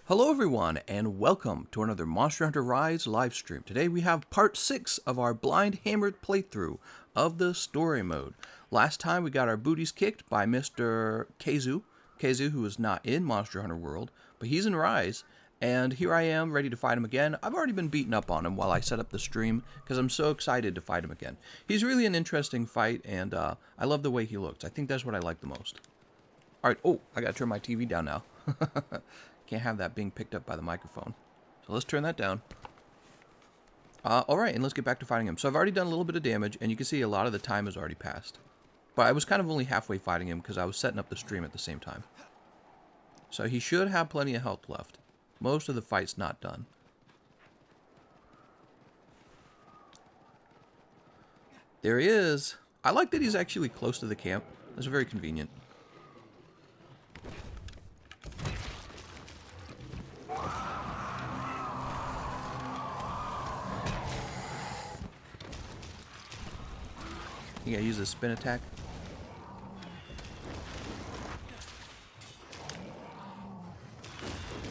Hello everyone, and welcome to another Monster Hunter Rise livestream. Today we have part 6 of our blind hammered playthrough of the story mode. Last time we got our booties kicked by Mr. Khezu, who is not in Monster Hunter World, but he's in Rise, and here I am ready to fight him again. I've already been beaten up on him while I set up the stream, because I'm so excited to fight him again. He's really an interesting fight, and I love the way he looks. I think that's what I like the most. Alright, oh, I gotta turn my TV down now. Can't have that being picked up by the microphone. So let's turn that down. Alright, and let's get back to fighting him. So I've already done a little bit of damage, and you can see a lot of the time has already passed. But I was kind of only halfway fighting him because I was setting up the stream at the same time. So he should have plenty of health left. Most of the fight's not done. There he is. I like that he's actually close to the camp. That's very convenient. You gotta use a spin attack.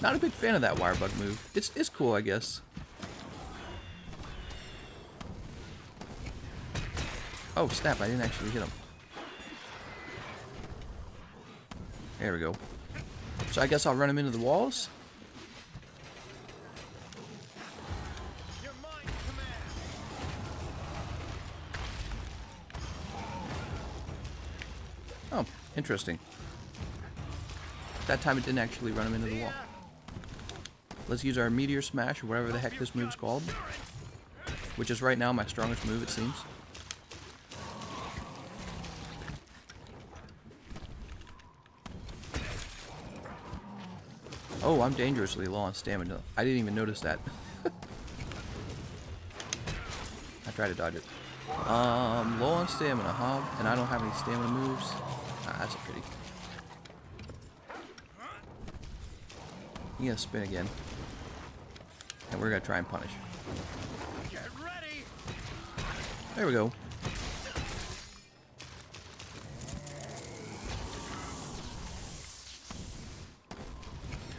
Not a big fan of that wire bug move. It's cool, I guess. Oh snap! I didn't actually hit him. There we go. So I guess I'll run him into the walls. Oh, interesting. That time it didn't actually run him into the wall. Let's use our Meteor Smash, or whatever the heck this move's called. Which is right now my strongest move, it seems. Oh, I'm dangerously low on stamina. I didn't even notice that. I tried to dodge it. Low on stamina, huh? And I don't have any stamina moves. Ah, that's a pity. You gotta spin again. And we're gonna try and punish. Get ready. There we go.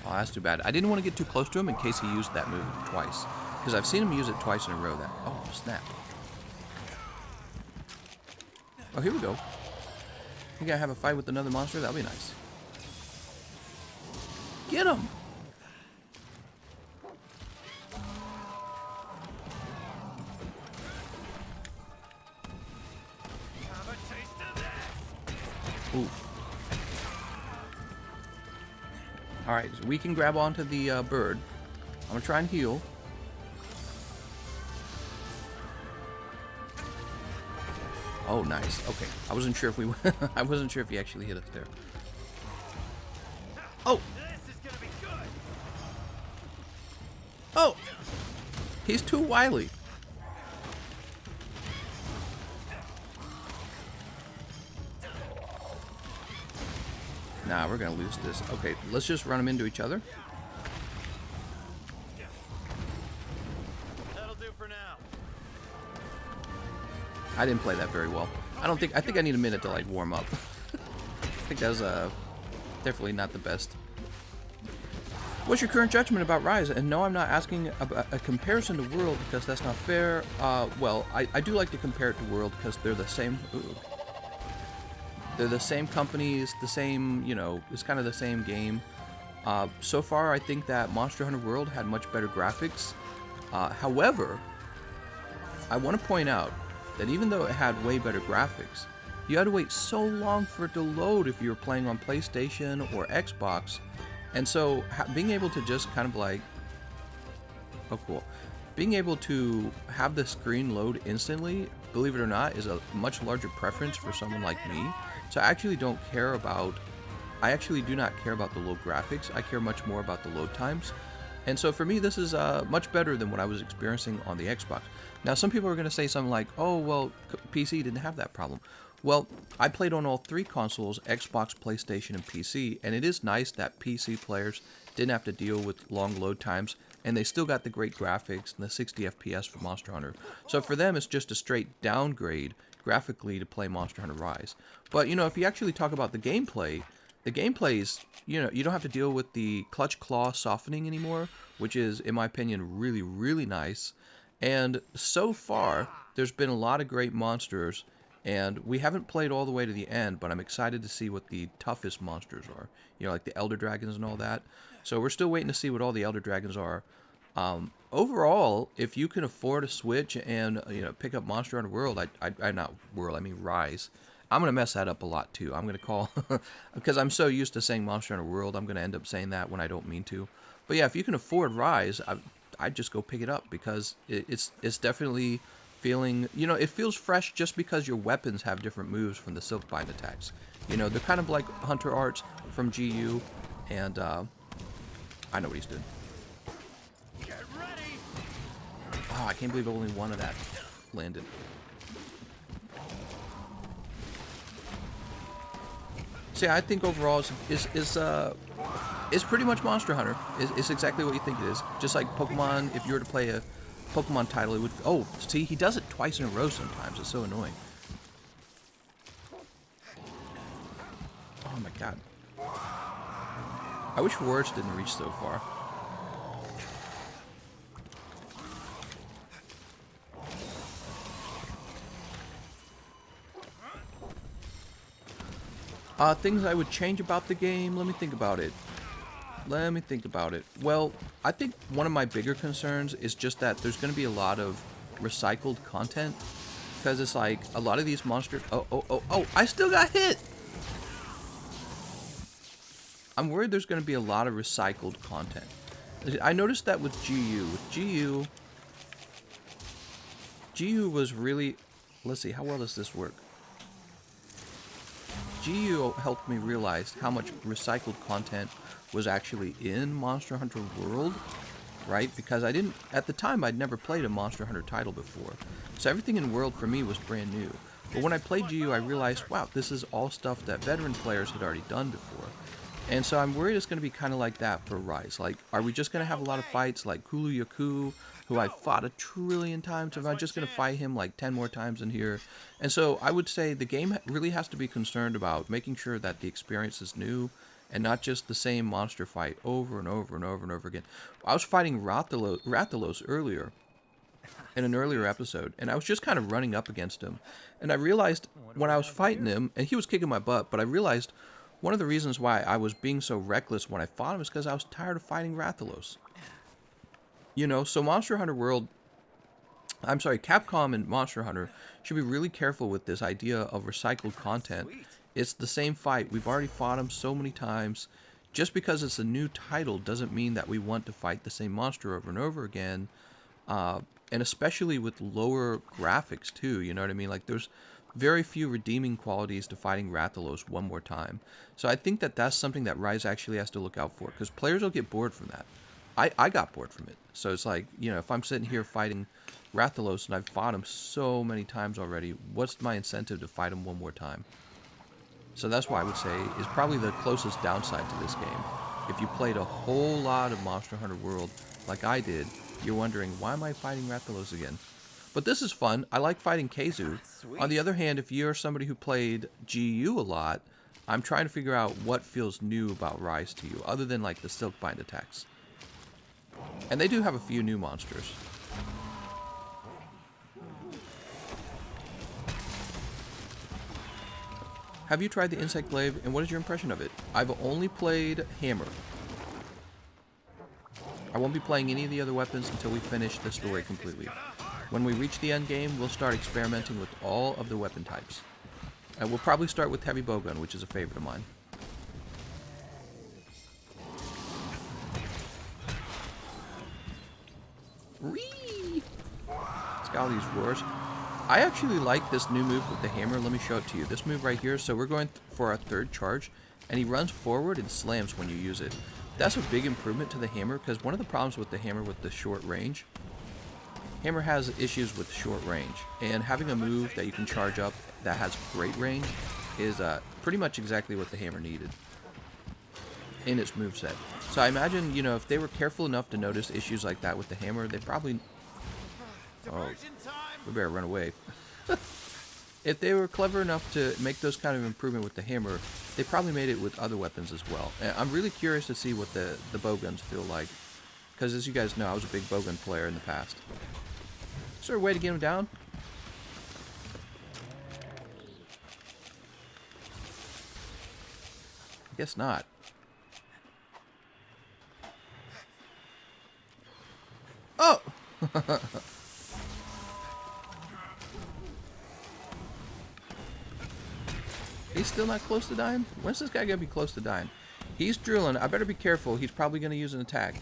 Oh, that's too bad. I didn't want to get too close to him in case he used that move twice. Because I've seen him use it twice in a row. That. Oh, snap. Oh, here we go. You gotta have a fight with another monster? That'll be nice. Get him! Have a taste of this. Oof. Alright, so we can grab onto the bird. I'm gonna try and heal. Oh, nice. Okay, I wasn't sure if we. I wasn't sure if he actually hit us there. Oh. This is gonna be good. Oh. He's too wily. Nah, we're gonna lose this. Okay, let's just run them into each other. That'll do for now. I didn't play that very well. I think I need a minute to like warm up. I think that was definitely not the best. What's your current judgment about Rise? And no, I'm not asking about a comparison to World because that's not fair. Well, I do like to compare it to World because they're the same. Ooh. They're the same companies, the same, you know, it's kind of the same game. So far, I think that Monster Hunter World had much better graphics. However, I want to point out that even though it had way better graphics, you had to wait so long for it to load if you were playing on PlayStation or Xbox. And so being able to just kind of like, oh cool, being able to have the screen load instantly, believe it or not, is a much larger preference for someone like me. So I actually do not care about the low graphics. I care much more about the load times. And so for me, this is much better than what I was experiencing on the Xbox. Now, some people are going to say something like, oh, well, PC didn't have that problem. Well, I played on all three consoles, Xbox, PlayStation, and PC, and it is nice that PC players didn't have to deal with long load times, and they still got the great graphics and the 60 FPS for Monster Hunter. So for them, it's just a straight downgrade graphically to play Monster Hunter Rise. But, you know, if you actually talk about the gameplay, The gameplay is, you know, you don't have to deal with the clutch claw softening anymore, which is, in my opinion, really, really nice. And so far, there's been a lot of great monsters, and we haven't played all the way to the end, but I'm excited to see what the toughest monsters are. You know, like the Elder Dragons and all that. So we're still waiting to see what all the Elder Dragons are. Overall, if you can afford a Switch and, you know, pick up Monster Hunter World, not World, I mean Rise. I'm going to mess that up a lot, too. I'm going to call, because I'm so used to saying Monster Hunter World, I'm going to end up saying that when I don't mean to. But yeah, if you can afford Rise, I'd just go pick it up, because it's definitely feeling, you know, it feels fresh just because your weapons have different moves from the Silkbind attacks. You know, they're kind of like Hunter Arts from GU, and I know what he's doing. Get ready. Oh, I can't believe only one of that landed. So yeah, I think overall is pretty much Monster Hunter. It's exactly what you think it is. Just like Pokemon, if you were to play a Pokemon title, it would... Oh, see, he does it twice in a row sometimes. It's so annoying. Oh my god. I wish words didn't reach so far. Things I would change about the game. Let me think about it. Well, I think one of my bigger concerns is just that there's going to be a lot of recycled content. Because it's like, a lot of these monsters... Oh, I still got hit! I'm worried there's going to be a lot of recycled content. I noticed that with GU. With GU was really... Let's see, how well does this work? GU helped me realize how much recycled content was actually in Monster Hunter World, right? Because I didn't, at the time, I'd never played a Monster Hunter title before. So everything in World for me was brand new. But when I played GU, I realized, wow, this is all stuff that veteran players had already done before. And so I'm worried it's going to be kind of like that for Rise. Like, are we just going to have a lot of fights like Kulu Yaku, who I fought a trillion times? Am I just going to fight him like 10 more times in here? And so I would say the game really has to be concerned about making sure that the experience is new and not just the same monster fight over and over and over and over again. I was fighting Rathalos earlier in an earlier episode, and I was just kind of running up against him. And I realized when I was fighting him, and he was kicking my butt, but I realized one of the reasons why I was being so reckless when I fought him is because I was tired of fighting Rathalos. You know, so Capcom and Monster Hunter should be really careful with this idea of recycled content. It's the same fight. We've already fought him so many times. Just because it's a new title doesn't mean that we want to fight the same monster over and over again. And especially with lower graphics too, you know what I mean? Like, there's very few redeeming qualities to fighting Rathalos one more time. So I think that that's something that Rise actually has to look out for, because players will get bored from that. I got bored from it. So it's like, you know, if I'm sitting here fighting Rathalos and I've fought him so many times already, what's my incentive to fight him one more time? So that's why I would say is probably the closest downside to this game. If you played a whole lot of Monster Hunter World like I did, you're wondering, why am I fighting Rathalos again? But this is fun. I like fighting Khezu. On the other hand, if you're somebody who played GU a lot, I'm trying to figure out what feels new about Rise to you, other than like the Silkbind attacks. And they do have a few new monsters. Have you tried the Insect Glaive, and what is your impression of it? I've only played Hammer. I won't be playing any of the other weapons until we finish the story completely. When we reach the end game, we'll start experimenting with all of the weapon types. And we'll probably start with Heavy Bowgun, which is a favorite of mine. Whee! It's got all these roars. I actually like this new move with the hammer. Let me show it to you. This move right here. So we're going for our third charge, and he runs forward and slams when you use it. That's a big improvement to the hammer, because one of the problems with the hammer with the short range, Hammer has issues with short range, and having a move that you can charge up that has great range is pretty much exactly what the Hammer needed in its moveset. So I imagine, you know, if they were careful enough to notice issues like that with the Hammer, they probably... Oh, we better run away. if they were clever enough to make those kind of improvement with the hammer, they probably made it with other weapons as well. And I'm really curious to see what the bowguns feel like. Because as you guys know, I was a big bowgun player in the past. Is there a way to get him down? I guess not. Oh! He's still not close to dying? When's this guy gonna be close to dying? He's drilling. I better be careful. He's probably gonna use an attack.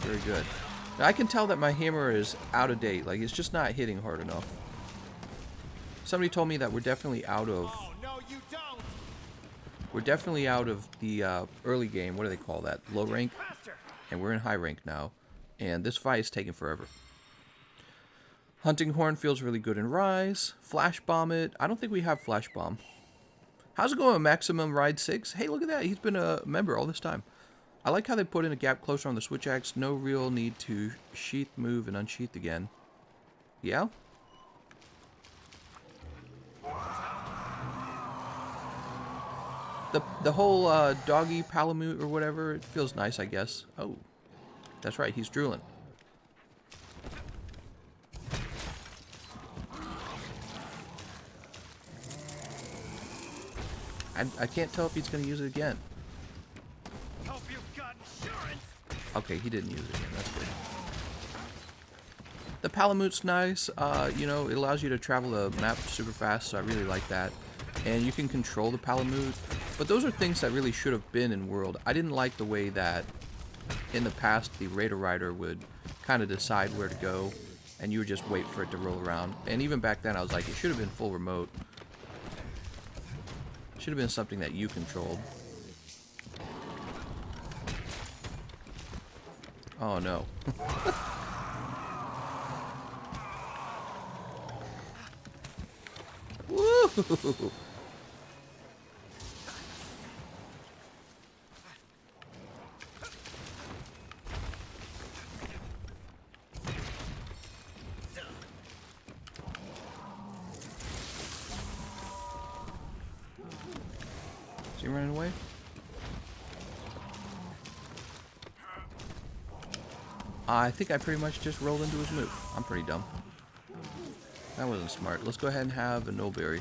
Very good. Now, I can tell that my hammer is out of date. Like, it's just not hitting hard enough. Somebody told me that we're definitely out of... Oh, no, you don't. We're definitely out of the early game. What do they call that? Low rank? Faster. And we're in high rank now. And this fight is taking forever. Hunting Horn feels really good in Rise. Flash Bomb it. I don't think we have Flash Bomb. How's it going, Maximum Ride 6? Hey, look at that. He's been a member all this time. I like how they put in a gap closer on the switch axe. No real need to sheath, move, and unsheath again. Yeah? The whole doggy palamute or whatever, it feels nice, I guess. Oh, that's right. He's drooling. I can't tell if he's going to use it again. Hope you've got insurance. Okay, he didn't use it again. That's good. The Palamute's nice. You know, it allows you to travel the map super fast, so I really like that. And you can control the Palamute. But those are things that really should have been in World. I didn't like the way that in the past the Raider Rider would kind of decide where to go, and you would just wait for it to roll around. And even back then, I was like, it should have been full remote. Should have been something that you controlled. Oh no. Woo! Is he running away? I think I pretty much just rolled into his move. I'm pretty dumb. That wasn't smart. Let's go ahead and have a Nullberry.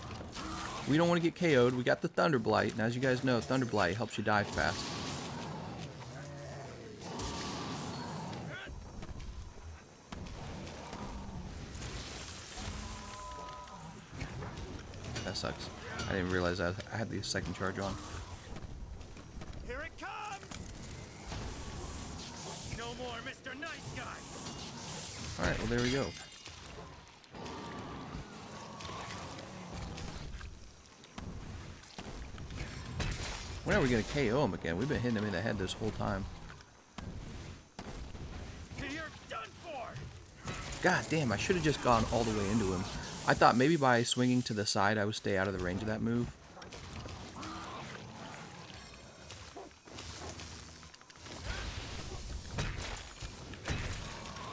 We don't want to get KO'd. We got the Thunder Blight, and as you guys know, Thunder Blight helps you die fast. That sucks. I didn't realize I had the second charge on. Here it comes. No more Mr. Nice Guy. Alright, well there we go. When are we going to KO him again? We've been hitting him in the head this whole time. You're done for. God damn, I should have just gone all the way into him. I thought maybe by swinging to the side I would stay out of the range of that move.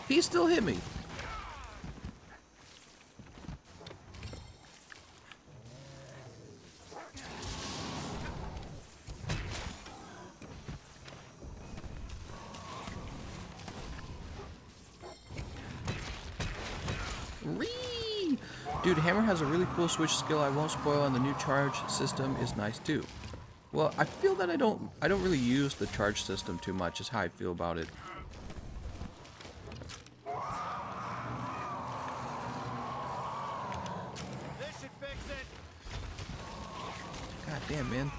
He still hit me. Dude, Hammer has a really cool switch skill I won't spoil, and the new charge system is nice too. Well, I feel that I don't really use the charge system too much, is how I feel about it. This should fix it. God damn, man.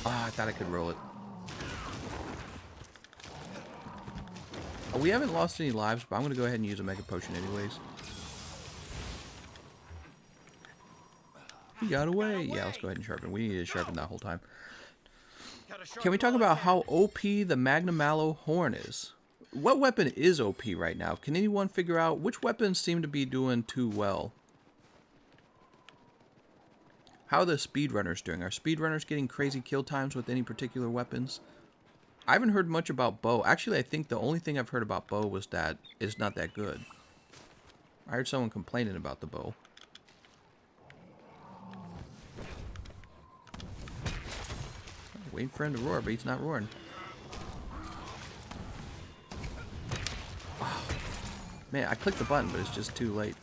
Ah, I thought I could roll it. Oh, we haven't lost any lives, but I'm going to go ahead and use a Mega Potion anyways. He got away. Yeah, let's go ahead and sharpen. We needed to sharpen that whole time. Can we talk about how OP the Magnum Mallow Horn is? what weapon is OP right now? Can anyone figure out which weapons seem to be doing too well? How are the speedrunners doing? Are speedrunners getting crazy kill times with any particular weapons? I haven't heard much about bow. Actually, I think the only thing I've heard about bow was that it's not that good. I heard someone complaining about the bow. Waiting for him to roar, but he's not roaring. Oh, man, I clicked the button, but it's just too late.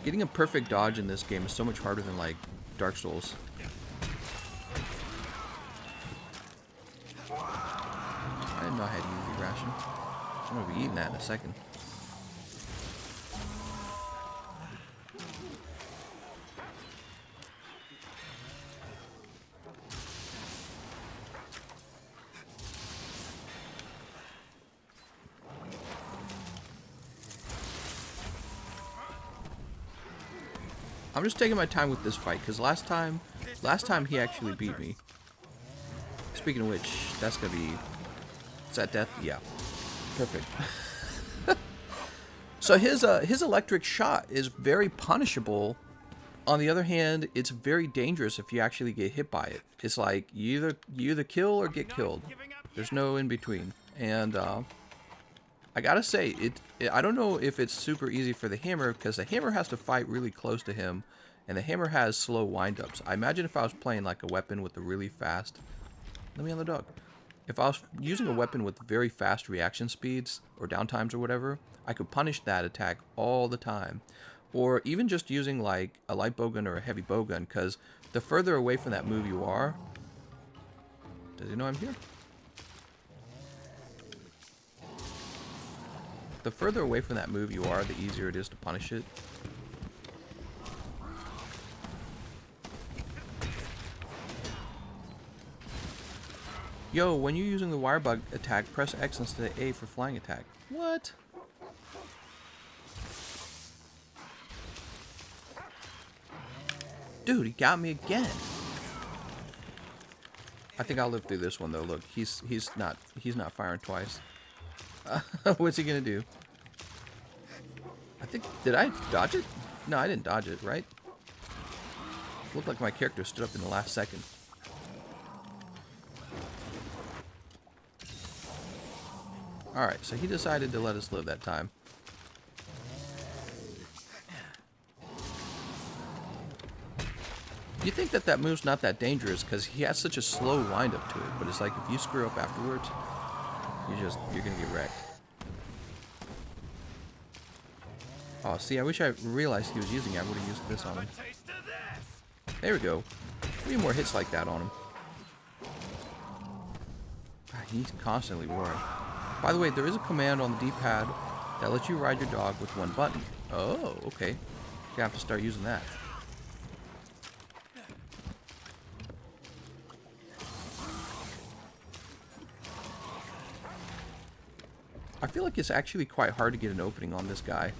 Getting a perfect dodge in this game is so much harder than, like, Dark Souls. I didn't know I had UV ration. I'm gonna be eating that in a second. I'm just taking my time with this fight because last time he actually beat me. Speaking of which, that's gonna be. Is that death? Yeah. Perfect. So his electric shot is very punishable. On the other hand, it's very dangerous if you actually get hit by it. It's like you either kill or get killed. There's no in between. And I gotta say, I don't know if it's super easy for the hammer because the hammer has to fight really close to him, and the hammer has slow windups. I imagine if I was playing like a weapon with a really fast. Let me on the dog. If I was using a weapon with very fast reaction speeds or downtimes or whatever, I could punish that attack all the time. Or even just using like a light bowgun or a heavy bowgun, because the further away from that move you are... Does he know I'm here? The further away from that move you are, the easier it is to punish it. Yo, when you're using the wire bug attack, press X instead of A for flying attack. What? Dude, he got me again. I think I'll live through this one though. Look, he's not firing twice. What's he gonna do? I think, did I dodge it? No, I didn't dodge it, right? Looked like my character stood up in the last second. Alright, so he decided to let us live that time. You think that move's not that dangerous because he has such a slow wind-up to it, but it's like if you screw up afterwards, you're gonna get wrecked. Oh, see, I wish I realized he was using it. I would have used this on him. There we go. 3 more hits like that on him. God, he's constantly roaring. By the way, there is a command on the D-pad that lets you ride your dog with 1 button. Oh, okay. You have to start using that. I feel like it's actually quite hard to get an opening on this guy.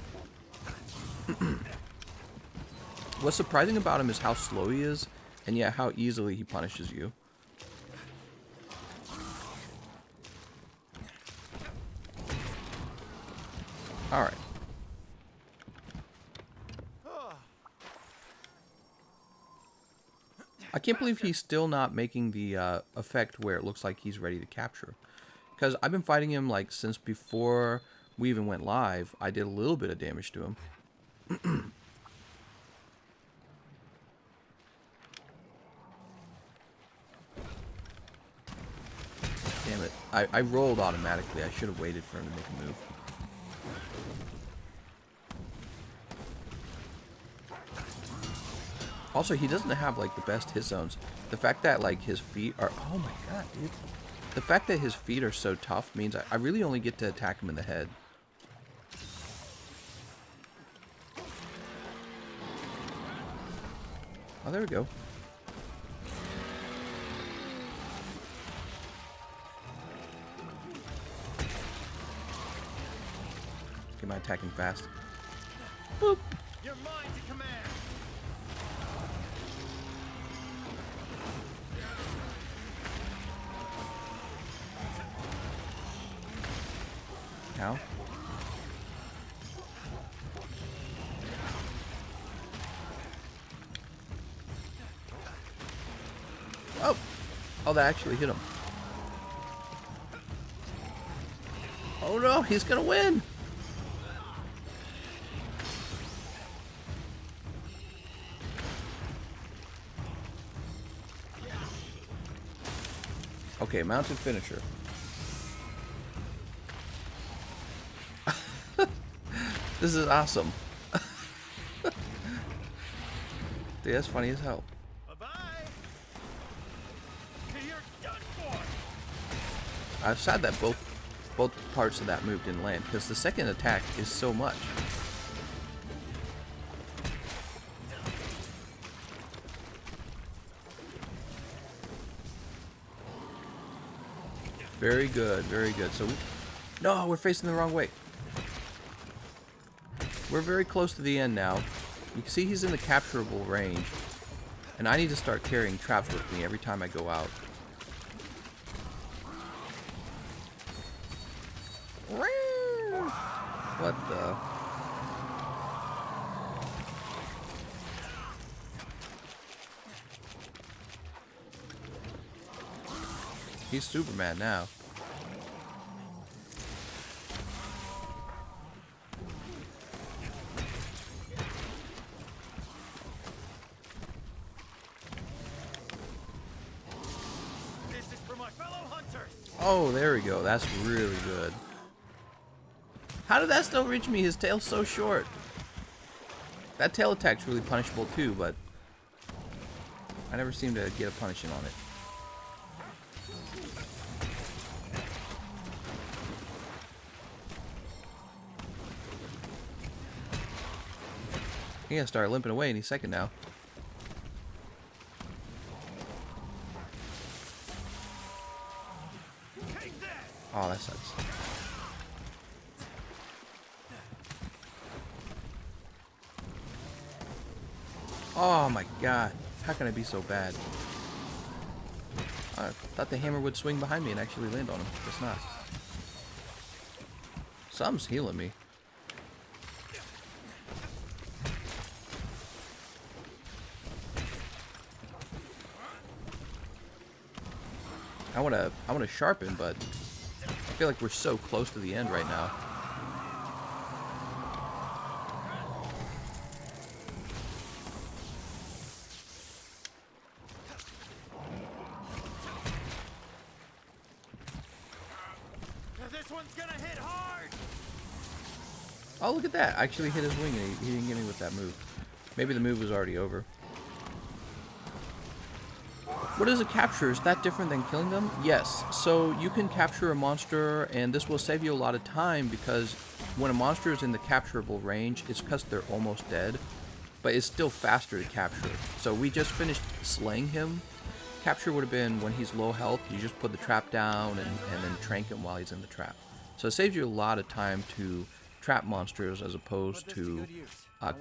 What's surprising about him is how slow he is, and yet how easily he punishes you. Alright. I can't believe he's still not making the effect where it looks like he's ready to capture. Because I've been fighting him like since before we even went live. I did a little bit of damage to him. Damn it. I rolled automatically. I should have waited for him to make a move. Also, he doesn't have like the best hit zones. The fact that like his feet are... Oh my god, dude. The fact that his feet are so tough means I really only get to attack him in the head. Oh, there we go. Get my attacking fast. Boop. You're mine to command. how. Oh! Oh, that actually hit him. Oh no, he's gonna win! Okay, mounted finisher. This is awesome. Dude, that's funny as hell. Bye-bye. You're done for. I'm sad that both parts of that move didn't land, because the second attack is so much. Very good, very good. So, no, we're facing the wrong way. We're very close to the end now. You can see he's in the capturable range, and I need to start carrying traps with me every time I go out. What the? He's Superman now. This is for my fellow hunters. Oh, there we go. That's really good. How did that still reach me? His tail's so short. That tail attack's really punishable too, but I never seem to get a punishing on it. He gonna start limping away any second now. Take that. Oh, that sucks. Oh my god. How can I be so bad? I thought the hammer would swing behind me and actually land on him. It's not. Something's healing me. I wanna sharpen, but I feel like we're so close to the end right now. This one's gonna hit hard. Oh, look at that. I actually hit his wing and he didn't get me with that move. Maybe the move was already over. What is a capture? Is that different than killing them? Yes. So you can capture a monster, and this will save you a lot of time, because when a monster is in the capturable range, it's because they're almost dead, but it's still faster to capture. So we just finished slaying him. Capture would have been when he's low health, you just put the trap down and then trank him while he's in the trap. So it saves you a lot of time to trap monsters as opposed to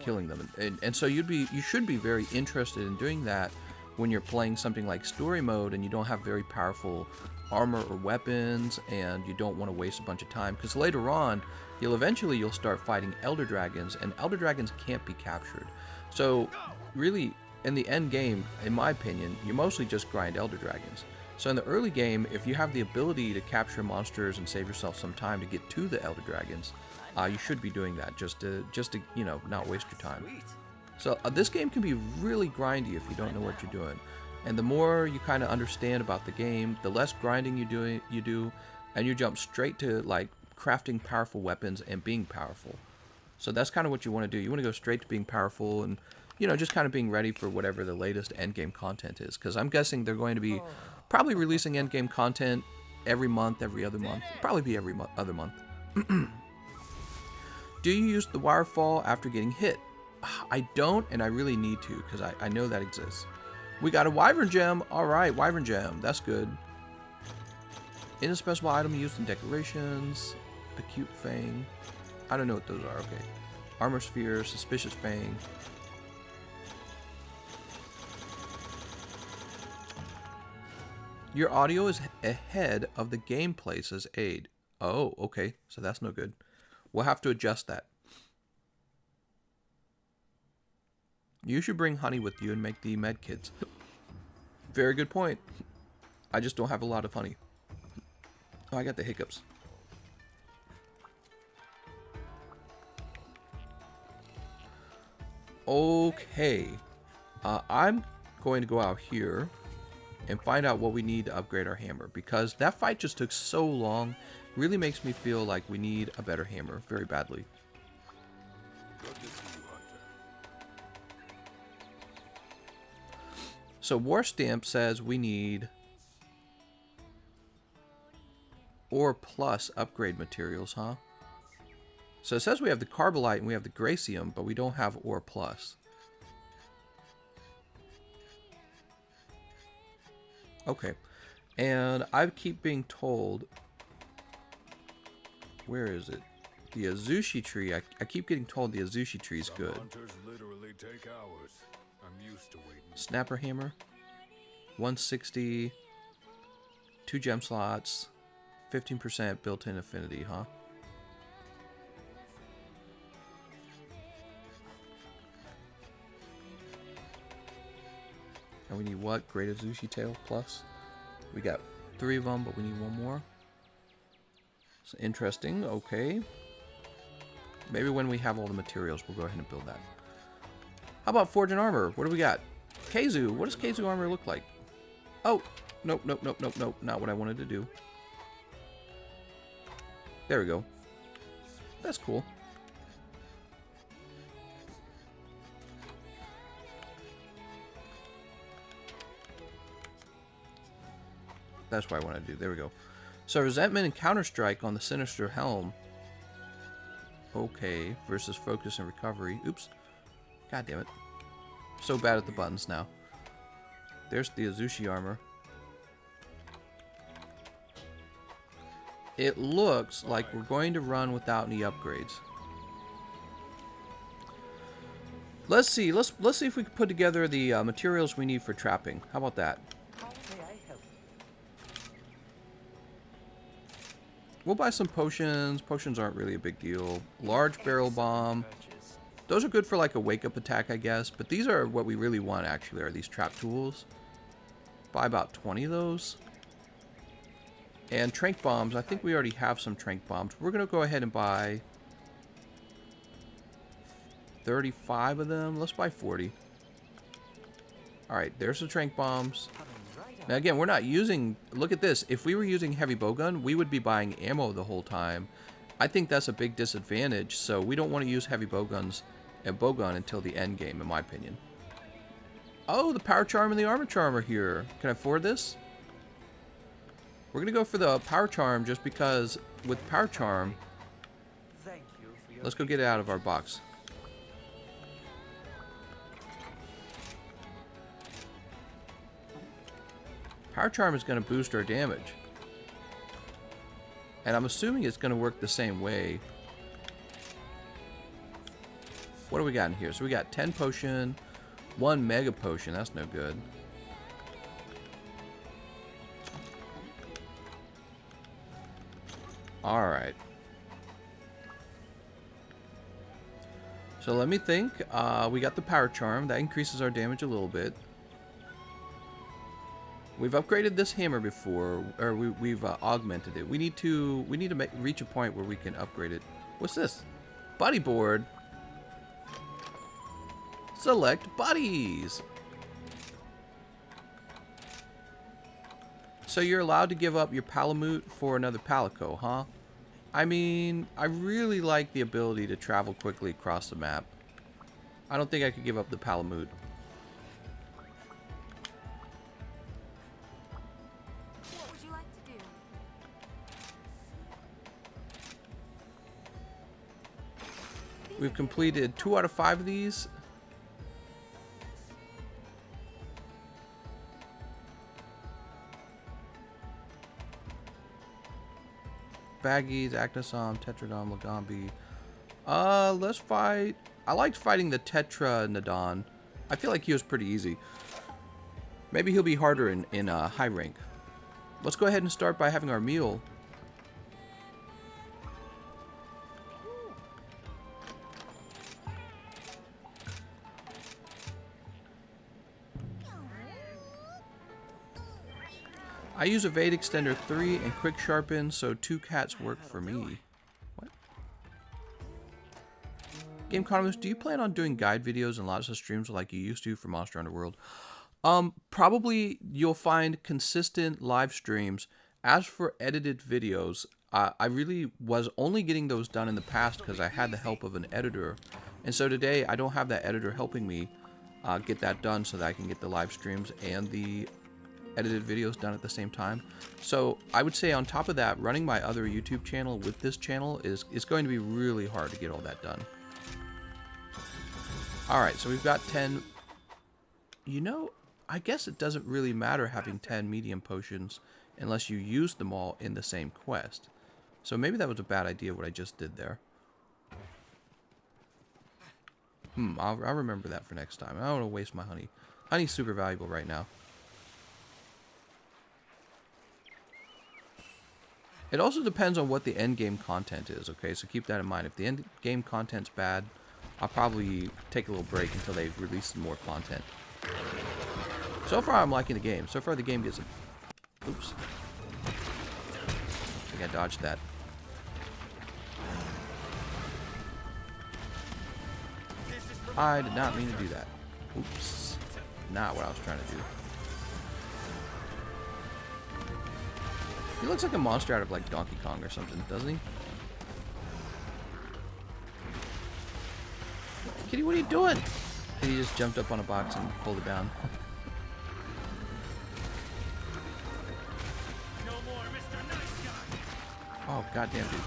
killing them. And so you should be very interested in doing that when you're playing something like story mode and you don't have very powerful armor or weapons, and you don't want to waste a bunch of time, because later on you'll start fighting elder dragons, and elder dragons can't be captured. So really, in the end game, in my opinion, you mostly just grind elder dragons. So in the early game, if you have the ability to capture monsters and save yourself some time to get to the elder dragons, you should be doing that just to not waste your time. So this game can be really grindy if you don't know what you're doing. And the more you kind of understand about the game, the less grinding you do, and you jump straight to like crafting powerful weapons and being powerful. So that's kind of what you want to do. You want to go straight to being powerful and, just kind of being ready for whatever the latest endgame content is. Because I'm guessing they're going to be probably releasing endgame content every month, every other month. Probably be every other month. Do you use the wirefall after getting hit? I don't, and I really need to, because I know that exists. We got a Wyvern Gem. Alright, Wyvern Gem. That's good. Indispensable item used in decorations. Acute Fang. I don't know what those are. Okay. Armor Sphere. Suspicious Fang. Your audio is ahead of the gameplay, says Aid. Oh, okay. So that's no good. We'll have to adjust that. You should bring honey with you and make the med kits. Very good point. I just don't have a lot of honey. Oh, I got the hiccups. Okay. I'm going to go out here and find out what we need to upgrade our hammer, because that fight just took so long. Really makes me feel like we need a better hammer very badly. Good to see you, Hunter. So War Stamp says we need Ore Plus upgrade materials, huh? So it says we have the Carbolite and we have the Gracium, but we don't have Ore Plus. Okay. And I keep being told... Where is it? The Azushi tree. I keep getting told the Azushi tree is good. Hunters literally take hours. I'm used to waiting. Snapper hammer. 160. 2 gem slots. 15% built-in affinity, huh? And we need what? Great Azushi tail plus? We got 3 of them, but we need 1 more. So interesting. Okay. Maybe when we have all the materials, we'll go ahead and build that. How about Forge and Armor? What do we got? Khezu. What does Khezu armor look like? Oh, nope, nope, nope, nope, nope. Not what I wanted to do. There we go. That's cool. That's what I want to do. There we go. So Resentment and Counter-Strike on the Sinister Helm. Okay. Versus Focus and Recovery. Oops. God damn it. So bad at the buttons now. There's the Azushi armor. It looks like we're going to run without any upgrades. Let's see. Let's see if we can put together the materials we need for trapping. How about that? We'll buy some potions. Potions aren't really a big deal. Large barrel bomb. Those are good for like a wake-up attack, I guess. But these are what we really want, actually, are these trap tools. Buy about 20 of those. And trank bombs. I think we already have some trank bombs. We're going to go ahead and buy 35 of them. Let's buy 40. Alright, there's the trank bombs. Now again, we're not using... Look at this. If we were using heavy bowgun, we would be buying ammo the whole time. I think that's a big disadvantage, so we don't want to use heavy bowguns and bowgun until the end game, in my opinion. Oh, the power charm and the armor charm are here. Can I afford this? We're going to go for the power charm just because with power charm... Let's go get it out of our box. Power charm is going to boost our damage. And I'm assuming it's going to work the same way. What do we got in here? So we got 10 potion, 1 mega potion. That's no good. Alright. So let me think. We got the power charm. That increases our damage a little bit. We've upgraded this hammer before, or we've augmented it. We need to reach a point where we can upgrade it. What's this? Body board. Select bodies. So you're allowed to give up your Palamute for another Palico, huh? I mean, I really like the ability to travel quickly across the map. I don't think I could give up the Palamute. We've completed 2 out of 5 of these. Baggies, Acnosom, Tetranadon, Lagombi. Let's fight. I liked fighting the Tetranadon. I feel like he was pretty easy. Maybe he'll be harder in high rank. Let's go ahead and start by having our meal. I use Evade Extender 3 and Quick Sharpen, so 2 cats work for me. What? Gameconomist, do you plan on doing guide videos and lots of streams like you used to for Monster Hunter World? Probably you'll find consistent live streams. As for edited videos, I really was only getting those done in the past because I had the help of an editor. And so today I don't have that editor helping me get that done so that I can get the live streams and the edited videos done at the same time. So I would say on top of that, running my other YouTube channel with this channel is going to be really hard to get all that done. Alright, so we've got 10. You know, I guess it doesn't really matter having 10 medium potions unless you use them all in the same quest. So maybe that was a bad idea what I just did there. I'll remember that for next time. I don't want to waste my honey. Honey's super valuable right now. It also depends on what the end game content is, okay? So keep that in mind. If the end game content's bad, I'll probably take a little break until they release some more content. So far, I'm liking the game. So far, the game gets a... Oops. I think I dodged that. I did not mean to do that. Oops. Not what I was trying to do. He looks like a monster out of, like, Donkey Kong or something, doesn't he? Kitty, what are you doing? Kitty just jumped up on a box and pulled it down. No more, Mr. Nice Guy. Oh, goddamn, dude.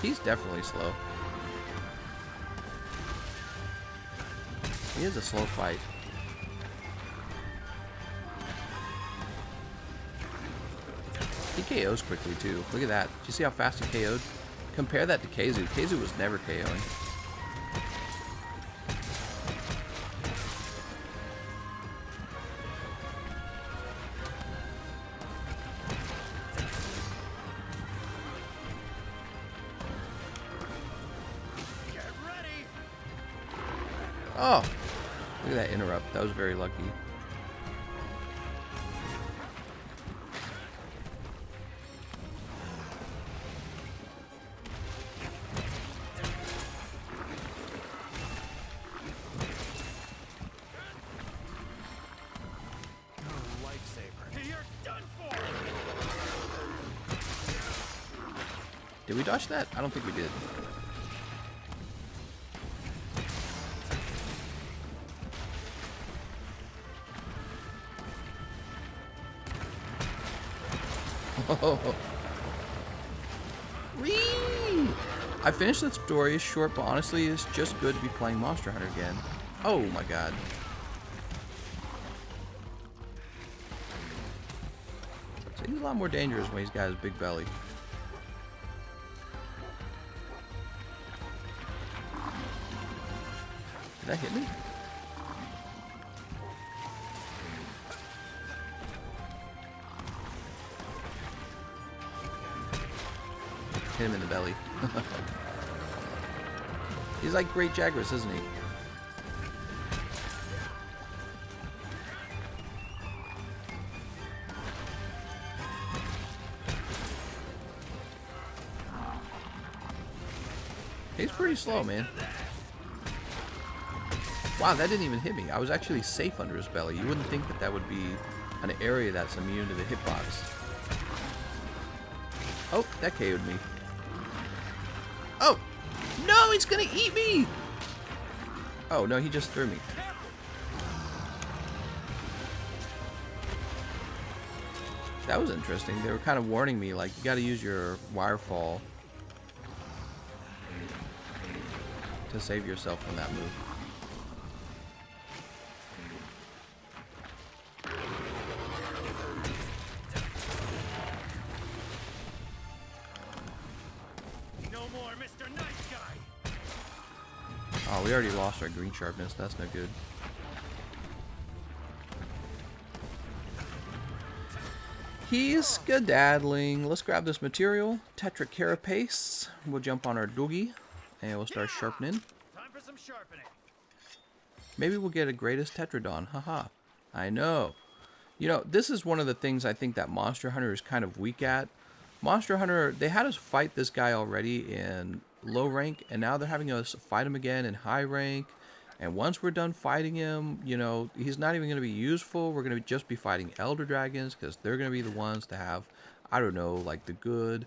He's definitely slow. He is a slow fight. He KOs quickly too. Look at that. Do you see how fast he KO'd? Compare that to Khezu. Khezu was never KOing. Get ready. Oh! Look at that interrupt. That was very lucky. Did we dodge that? I don't think we did. Oh. Whee! I finished that story. It's short, but honestly, it's just good to be playing Monster Hunter again. Oh my god. So he's a lot more dangerous when he's got his big belly. Did that hit me? Hit him in the belly. He's like Great Jagras, isn't he? He's pretty slow, man. Wow, that didn't even hit me. I was actually safe under his belly. You wouldn't think that that would be an area that's immune to the hitbox. Oh, that KO'd me. Oh! No, he's gonna eat me! Oh, no, he just threw me. That was interesting. They were kind of warning me, like, you gotta use your wirefall to save yourself from that move. Oh, we already lost our green sharpness. That's no good. He's skedaddling. Let's grab this material. Tetra carapace. We'll jump on our doogie. And we'll start sharpening. Time for some sharpening. Maybe we'll get a greatest Tetradon. Haha. I know. You know, this is one of the things I think that Monster Hunter is kind of weak at. Monster Hunter, they had us fight this guy already in low rank, and now they're having us fight him again in high rank. And once we're done fighting him, you know, he's not even going to be useful. We're going to just be fighting Elder Dragons, because they're going to be the ones to have, I don't know, like the good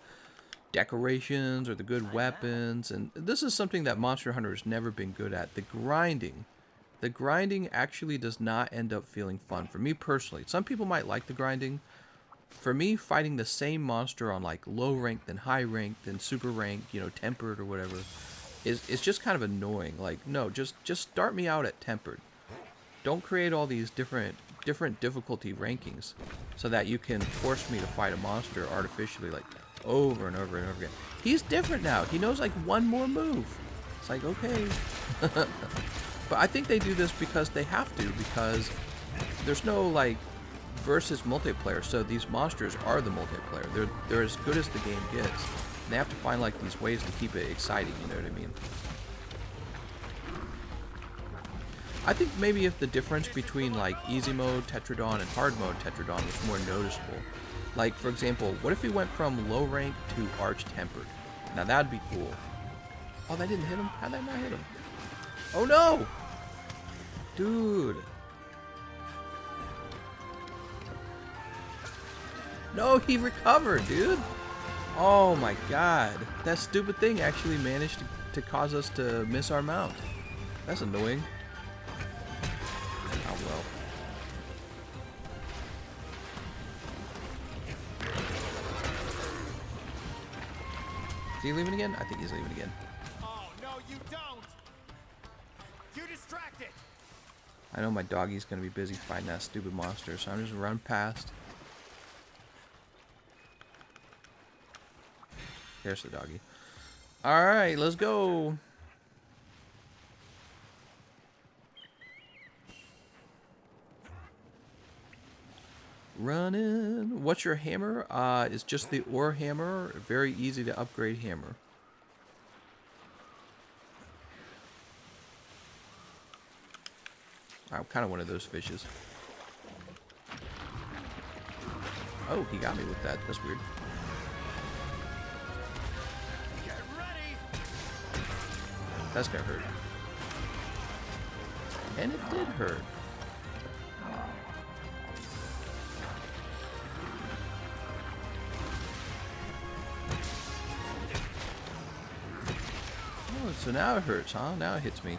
decorations or the good weapons. And this is something that Monster Hunter has never been good at. The grinding. The grinding actually does not end up feeling fun for me personally. Some people might like the grinding. For me, fighting the same monster on like low rank, then high rank, then super rank, you know, tempered or whatever, is just kind of annoying. Like, no, just start me out at tempered. Don't create all these different difficulty rankings so that you can force me to fight a monster artificially, like over and over and over again. He's different now. He knows like one more move. It's like, okay. But I think they do this because they have to, because there's no like versus multiplayer, so these monsters are the multiplayer. They're as good as the game gets. And they have to find like these ways to keep it exciting, you know what I mean? I think maybe if the difference between like easy mode Tetradon and hard mode Tetradon was more noticeable. Like, for example, what if we went from low rank to arch tempered? Now that'd be cool. Oh, that didn't hit him? How'd that not hit him? Oh no! Dude. No, he recovered, dude. Oh my god. That stupid thing actually managed to cause us to miss our mount. That's annoying. Oh well. Is he leaving again? I think he's leaving again. Oh, no, you don't. You distracted. I know my doggie's gonna be busy fighting that stupid monster, so I'm just run past. There's the doggy. Alright, let's go. Running. What's your hammer? It's just the ore hammer. Very easy to upgrade hammer. I'm kind of one of those fishes. Oh, he got me with that. That's weird. Get ready. That's gonna hurt. And it did hurt. Oh, so now it hurts, huh? Now it hits me.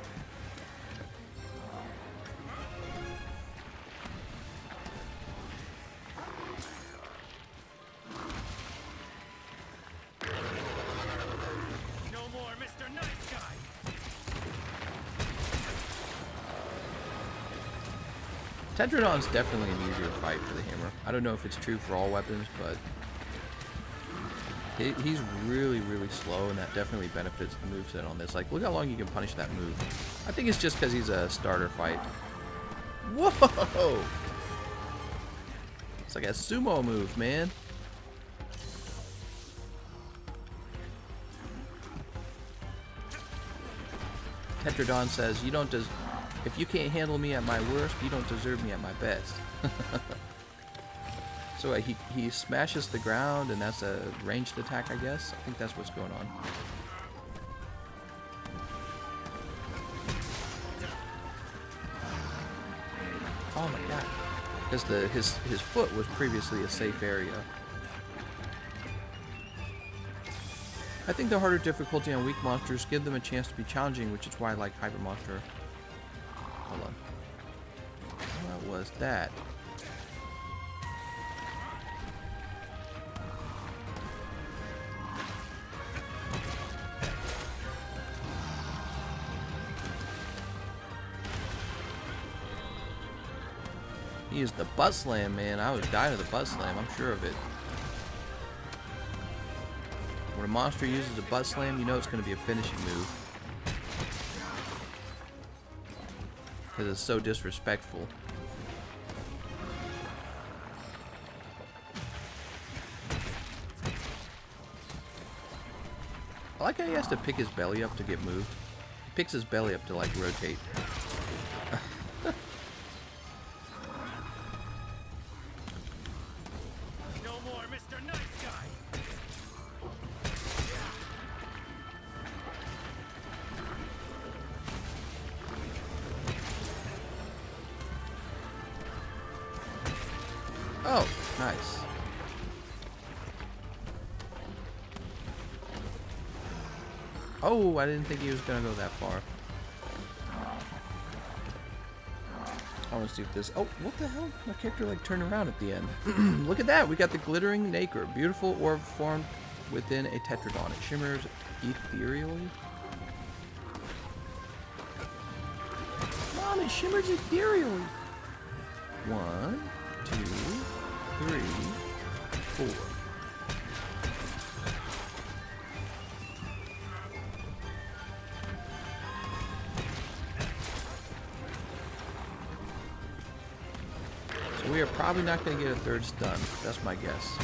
No more Mr. Nice Guy. Tetranadon's definitely an easier fight for the hammer. I don't know if it's true for all weapons, but he's really, really slow, and that definitely benefits the moveset on this. Like, look how long you can punish that move. I think it's just because he's a starter fight. Whoa! It's like a sumo move, man. Tetranadon says, "You don't if you can't handle me at my worst, you don't deserve me at my best." So he smashes the ground, and that's a ranged attack, I guess. I think that's what's going on. Oh my god! Because his foot was previously a safe area. I think the harder difficulty on weak monsters give them a chance to be challenging, which is why I like Hyper Monster. Hold on. What was that? He used the butt slam, man. I was dying of the butt slam, I'm sure of it. When a monster uses a butt slam, you know it's going to be a finishing move. Because it's so disrespectful. I like how he has to pick his belly up to get moved. He picks his belly up to like rotate. No more Mr. Nice Guy. Oh, nice. Oh, I didn't think he was gonna go that far. I want to see if this. Oh, what the hell? My character like turned around at the end. Look at that! We got the glittering nacre, beautiful orb formed within a Tetranadon. It shimmers ethereally. Mom, it shimmers ethereally. 1, 2, 3, 4. So we are probably not going to get a third stun. That's my guess.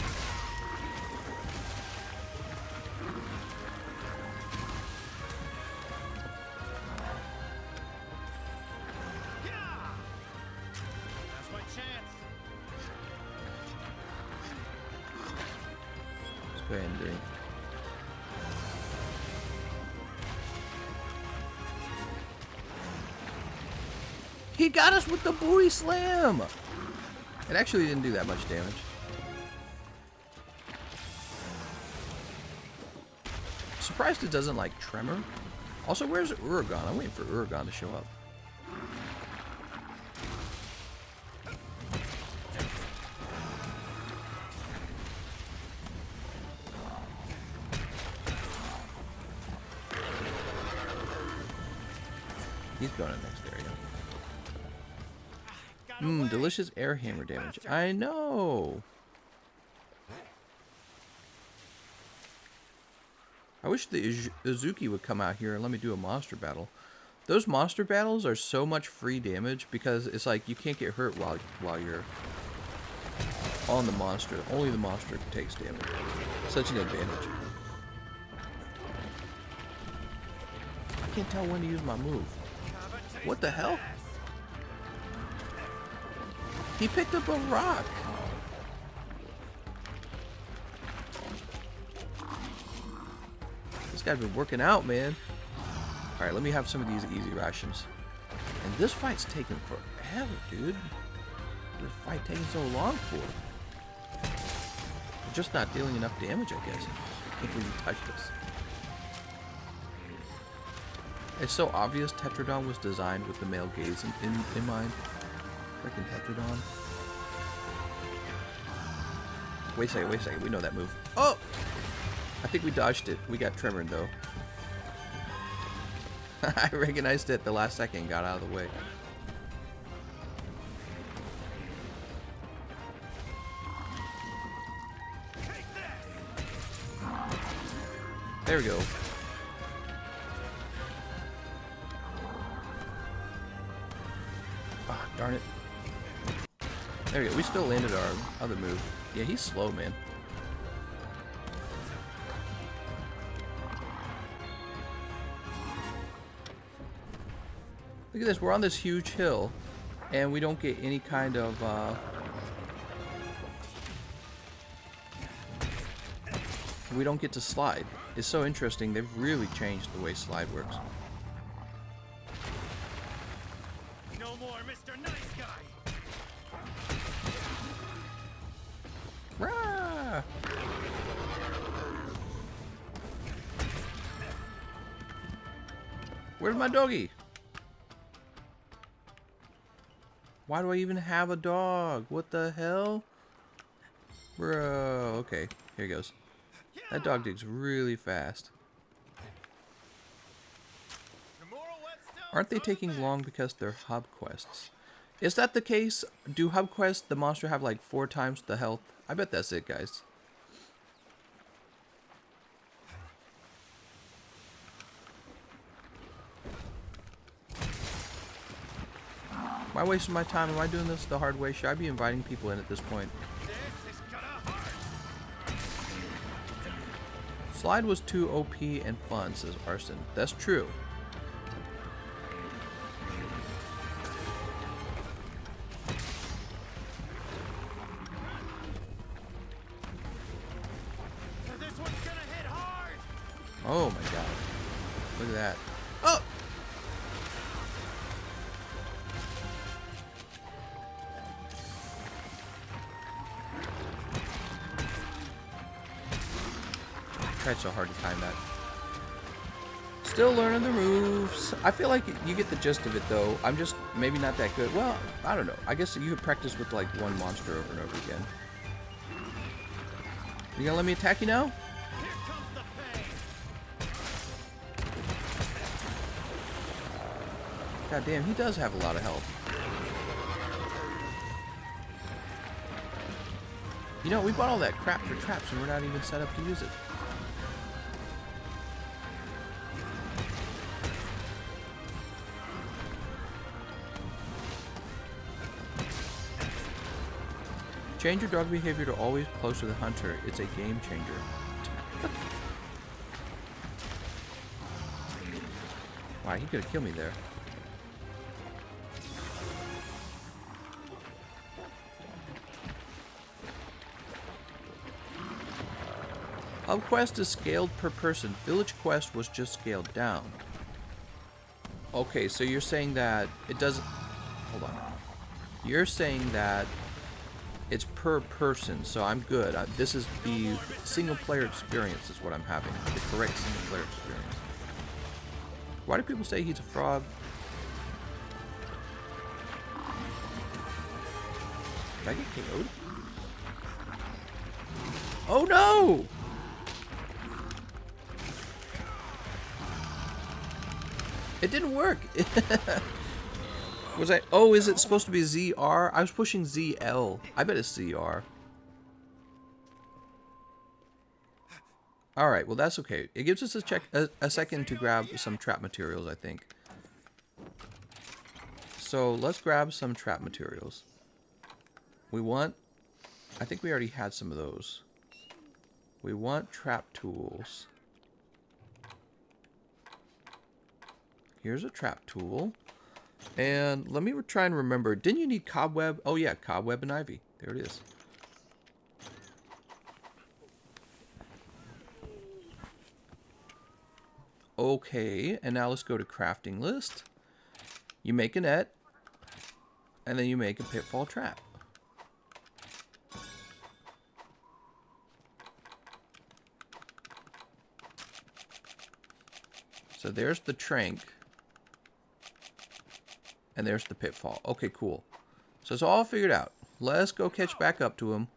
That's my chance. Let's go ahead and drink. He got us with the buoy slam! It actually didn't do that much damage. Surprised it doesn't like tremor. Also, where's Uragon? I'm waiting for Uragon to show up. He's going in next area. Mmm, delicious air hammer damage. I know. I wish the Izuki would come out here and let me do a monster battle. Those monster battles are so much free damage because it's like you can't get hurt while you're on the monster. Only the monster takes damage. Such an advantage. I can't tell when to use my move. What the hell? He picked up a rock. This guy's been working out, man. Alright, let me have some of these easy rations. And this fight's taking forever, dude. This fight taking so long for? We're just not dealing enough damage, I guess. If we touch this. It's so obvious Tetranadon was designed with the male gaze in mind. Freaking Tetranadon. Wait a second. We know that move. Oh! I think we dodged it. We got tremored though. I recognized it at the last second, got out of the way. There we go. Ah, darn it. There we go. We still landed our other move. Yeah, he's slow, man. Look at this. We're on this huge hill, and we don't get any kind of... we don't get to slide. It's so interesting. They've really changed the way slide works. No more Mr. Nice Guy. Rah! Where's my doggy? Why do I even have a dog? What the hell? Bro, okay, here he goes. That dog digs really fast. Aren't they taking long because they're hub quests? Is that the case? Do hub quests, the monster have like 4 times the health? I bet that's it, guys. Am I wasting my time? Am I doing this the hard way? Should I be inviting people in at this point? Slide was too OP and fun, says Arson. That's true. This one's gonna hit hard. Oh my god. Look at that. Oh! I tried so hard to time that. Still learning the moves. I feel like you get the gist of it though. I'm just maybe not that good. Well, I don't know. I guess you could practice with like one monster over and over again. You gonna let me attack you now? Here comes the pain. God damn, he does have a lot of health. You know, we bought all that crap for traps and we're not even set up to use it. Change your dog behavior to always close to the hunter. It's a game changer. Wow, he could have killed me there. Hub quest is scaled per person. Village quest was just scaled down. Okay, so you're saying that it doesn't... Hold on. You're saying that it's per person, so I'm good. This is the single player experience is what I'm having. The correct single player experience. Why do people say he's a frog? Did I get KO'd? Oh no! It didn't work. Was I? Oh, is it supposed to be ZR? I was pushing ZL. I bet it's ZR. All right. Well, that's okay. It gives us a second to grab some trap materials, I think. So let's grab some trap materials. We want. I think we already had some of those. We want trap tools. Here's a trap tool. And let me try and remember. Didn't you need cobweb? Oh yeah, cobweb and ivy. There it is. Okay, and now let's go to crafting list. You make a net. And then you make a pitfall trap. So there's the trank. And there's the pitfall. Okay, cool. So it's all figured out. Let's go catch back up to him.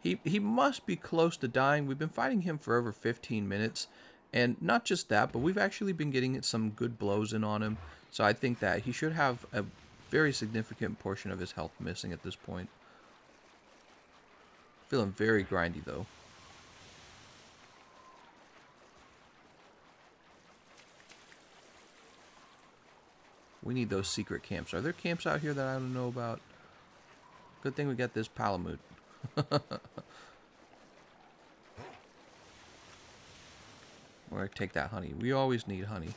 He must be close to dying. We've been fighting him for over 15 minutes. And not just that, but we've actually been getting some good blows in on him. So I think that he should have a very significant portion of his health missing at this point. Feeling very grindy, though. We need those secret camps. Are there camps out here that I don't know about? Good thing we got this Palamute. Or take that honey. We always need honey.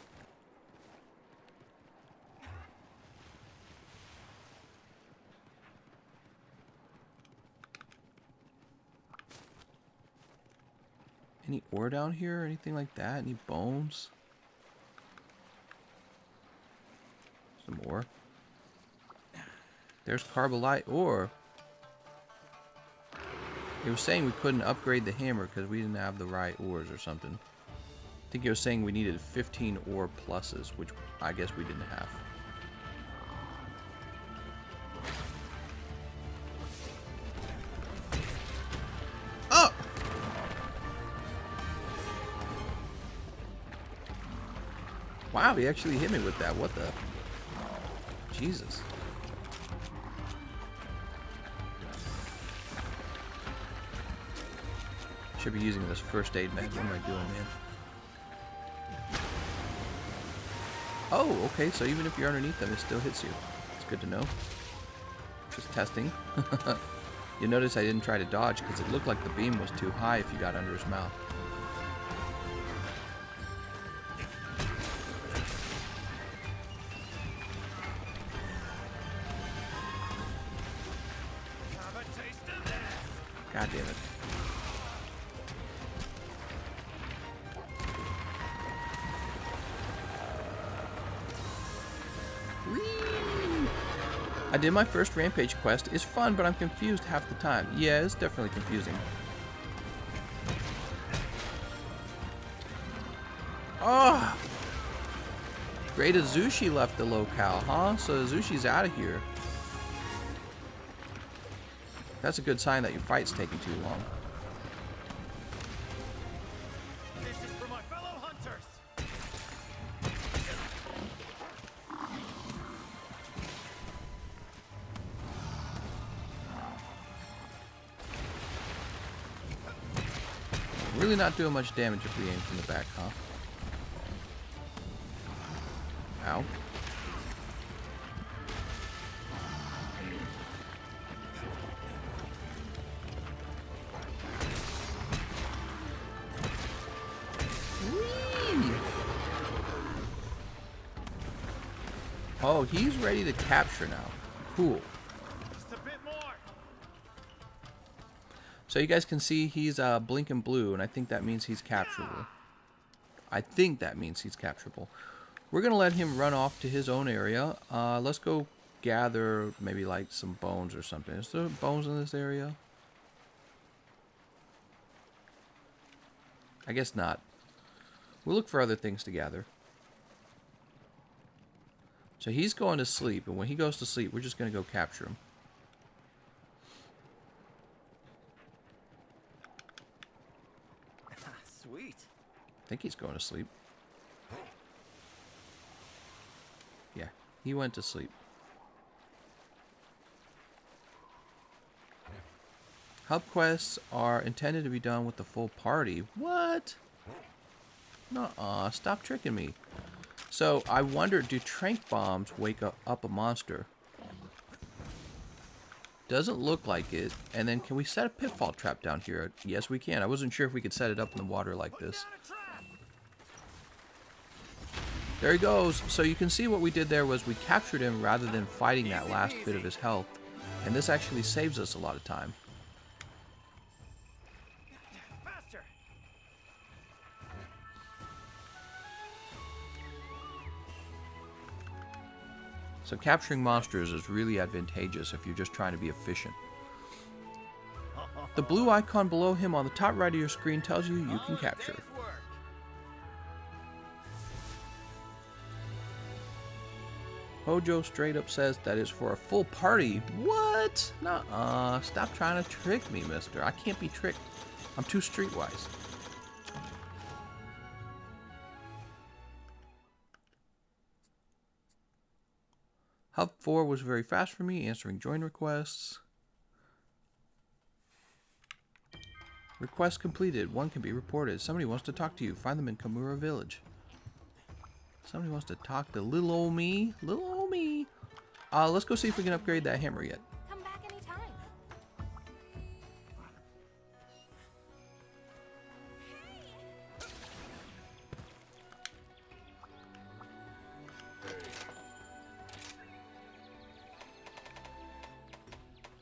Any ore down here or anything like that? Any bones? Some ore. There's carbolite ore. He was saying we couldn't upgrade the hammer because we didn't have the right ores or something. I think he was saying we needed 15 ore pluses, which I guess we didn't have. Oh! Wow, he actually hit me with that. What the? Jesus. Should be using this first aid med. What am I doing, man? Oh, okay. So even if you're underneath them, it still hits you. It's good to know. Just testing. You notice I didn't try to dodge because it looked like the beam was too high if you got under his mouth. God damn it. Whee! I did my first Rampage quest. It's fun, but I'm confused half the time. Yeah, it's definitely confusing. Oh! Great Azushi left the locale, huh? So Azushi's out of here. That's a good sign that your fight's taking too long. This is for my fellow hunters. Really not doing much damage if we aim from the back, huh? Ow. Whee! Oh, he's ready to capture now. Cool. Just a bit more. So you guys can see he's blinking blue, and I think that means he's capturable. I think that means he's capturable. We're going to let him run off to his own area. Let's go gather maybe like some bones or something. Is there bones in this area? I guess not. We'll look for other things to gather. So he's going to sleep, and when he goes to sleep, we're just going to go capture him. Sweet. I think he's going to sleep. Yeah, he went to sleep. Hub quests are intended to be done with the full party. What? Nuh-uh, stop tricking me. So, I wonder, do trank bombs wake up a monster? Doesn't look like it. And then, can we set a pitfall trap down here? Yes, we can. I wasn't sure if we could set it up in the water like this. There he goes. So you can see what we did there was we captured him rather than fighting that last bit of his health. And this actually saves us a lot of time. Faster. So capturing monsters is really advantageous if you're just trying to be efficient. The blue icon below him on the top right of your screen tells you you can capture. Hojo straight up says that is for a full party. What? Nuh-uh. Stop trying to trick me, mister. I can't be tricked. I'm too streetwise. Hub 4 was very fast for me, answering join requests. Request completed. One can be reported. Somebody wants to talk to you. Find them in Kamura Village. Somebody wants to talk to little old me. Little old me. Let's go see if we can upgrade that hammer yet. Come back anytime.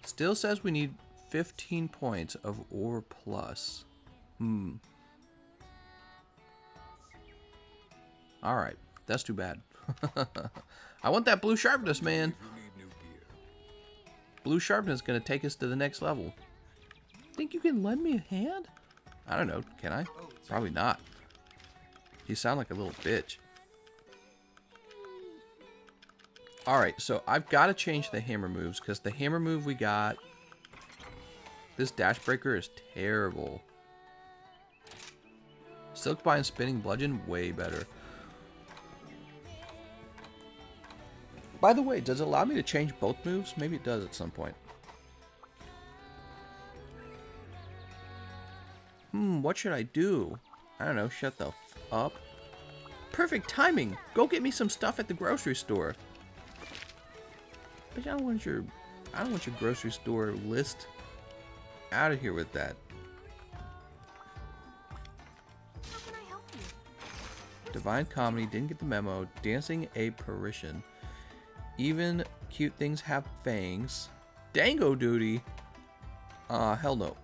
Still says we need 15 points of ore plus. Alright, that's too bad. I want that blue sharpness, man. Blue sharpness is going to take us to the next level. Think you can lend me a hand? I don't know, can I? Probably not. You sound like a little bitch. Alright, so I've got to change the hammer moves, because the hammer move we got... This dash breaker is terrible. Silk Bind Spinning Bludgeon, way better. By the way, does it allow me to change both moves? Maybe it does at some point. What should I do? I don't know, shut the f up. Perfect timing! Go get me some stuff at the grocery store. But I don't want your grocery store list. Out of here with that. How can I help you? Divine Comedy, didn't get the memo. Dancing Apparition. Even cute things have fangs. Dango Duty. Hell no.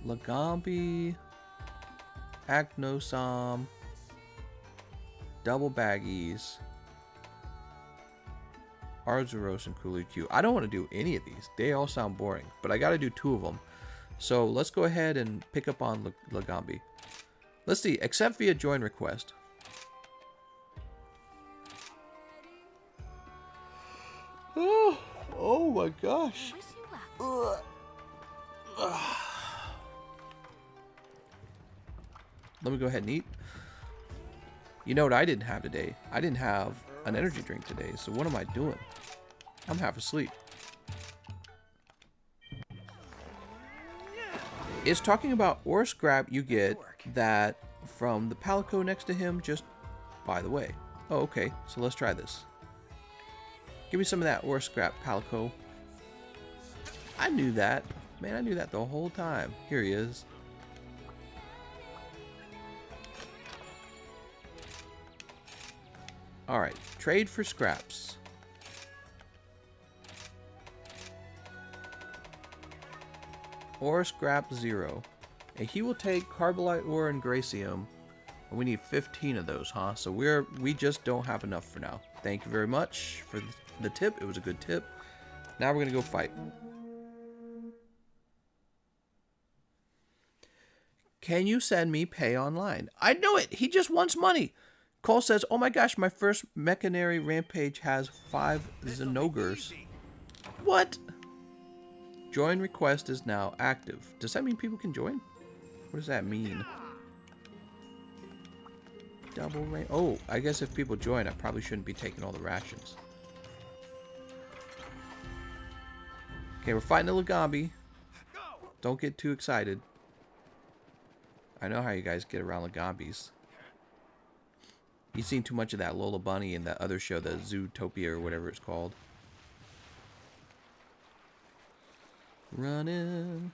Lagombi, Acnosam, Double Baggies, Arzuros, and Kulikyu. I don't want to do any of these. They all sound boring, but I got to do 2 of them. So let's go ahead and pick up on Lagombi. Let's see. Accept via join request. Oh my gosh. Wish you luck. Let me go ahead and eat. You know what I didn't have today? I didn't have an energy drink today, so what am I doing? I'm half asleep. It's talking about ore scrap you get that from the palico next to him, just by the way. Oh, okay, so let's try this. Give me some of that ore scrap, palico. I knew that. Man, I knew that the whole time. Here he is. Alright, trade for scraps. Ore scrap 0. And he will take Carbolite ore and Gracium. And we need 15 of those, huh? So we just don't have enough for now. Thank you very much for the tip. It was a good tip. Now we're going to go fight. Can you send me pay online? I know it! He just wants money! Cole says, oh my gosh, my first Mechanary Rampage has 5 Zenogres. What? Join request is now active. Does that mean people can join? What does that mean? Double rank. Oh, I guess if people join, I probably shouldn't be taking all the rations. Okay, we're fighting a Lagombi. Don't get too excited. I know how you guys get around Lagombis. You've seen too much of that Lola Bunny and that other show, the Zootopia or whatever it's called. Running.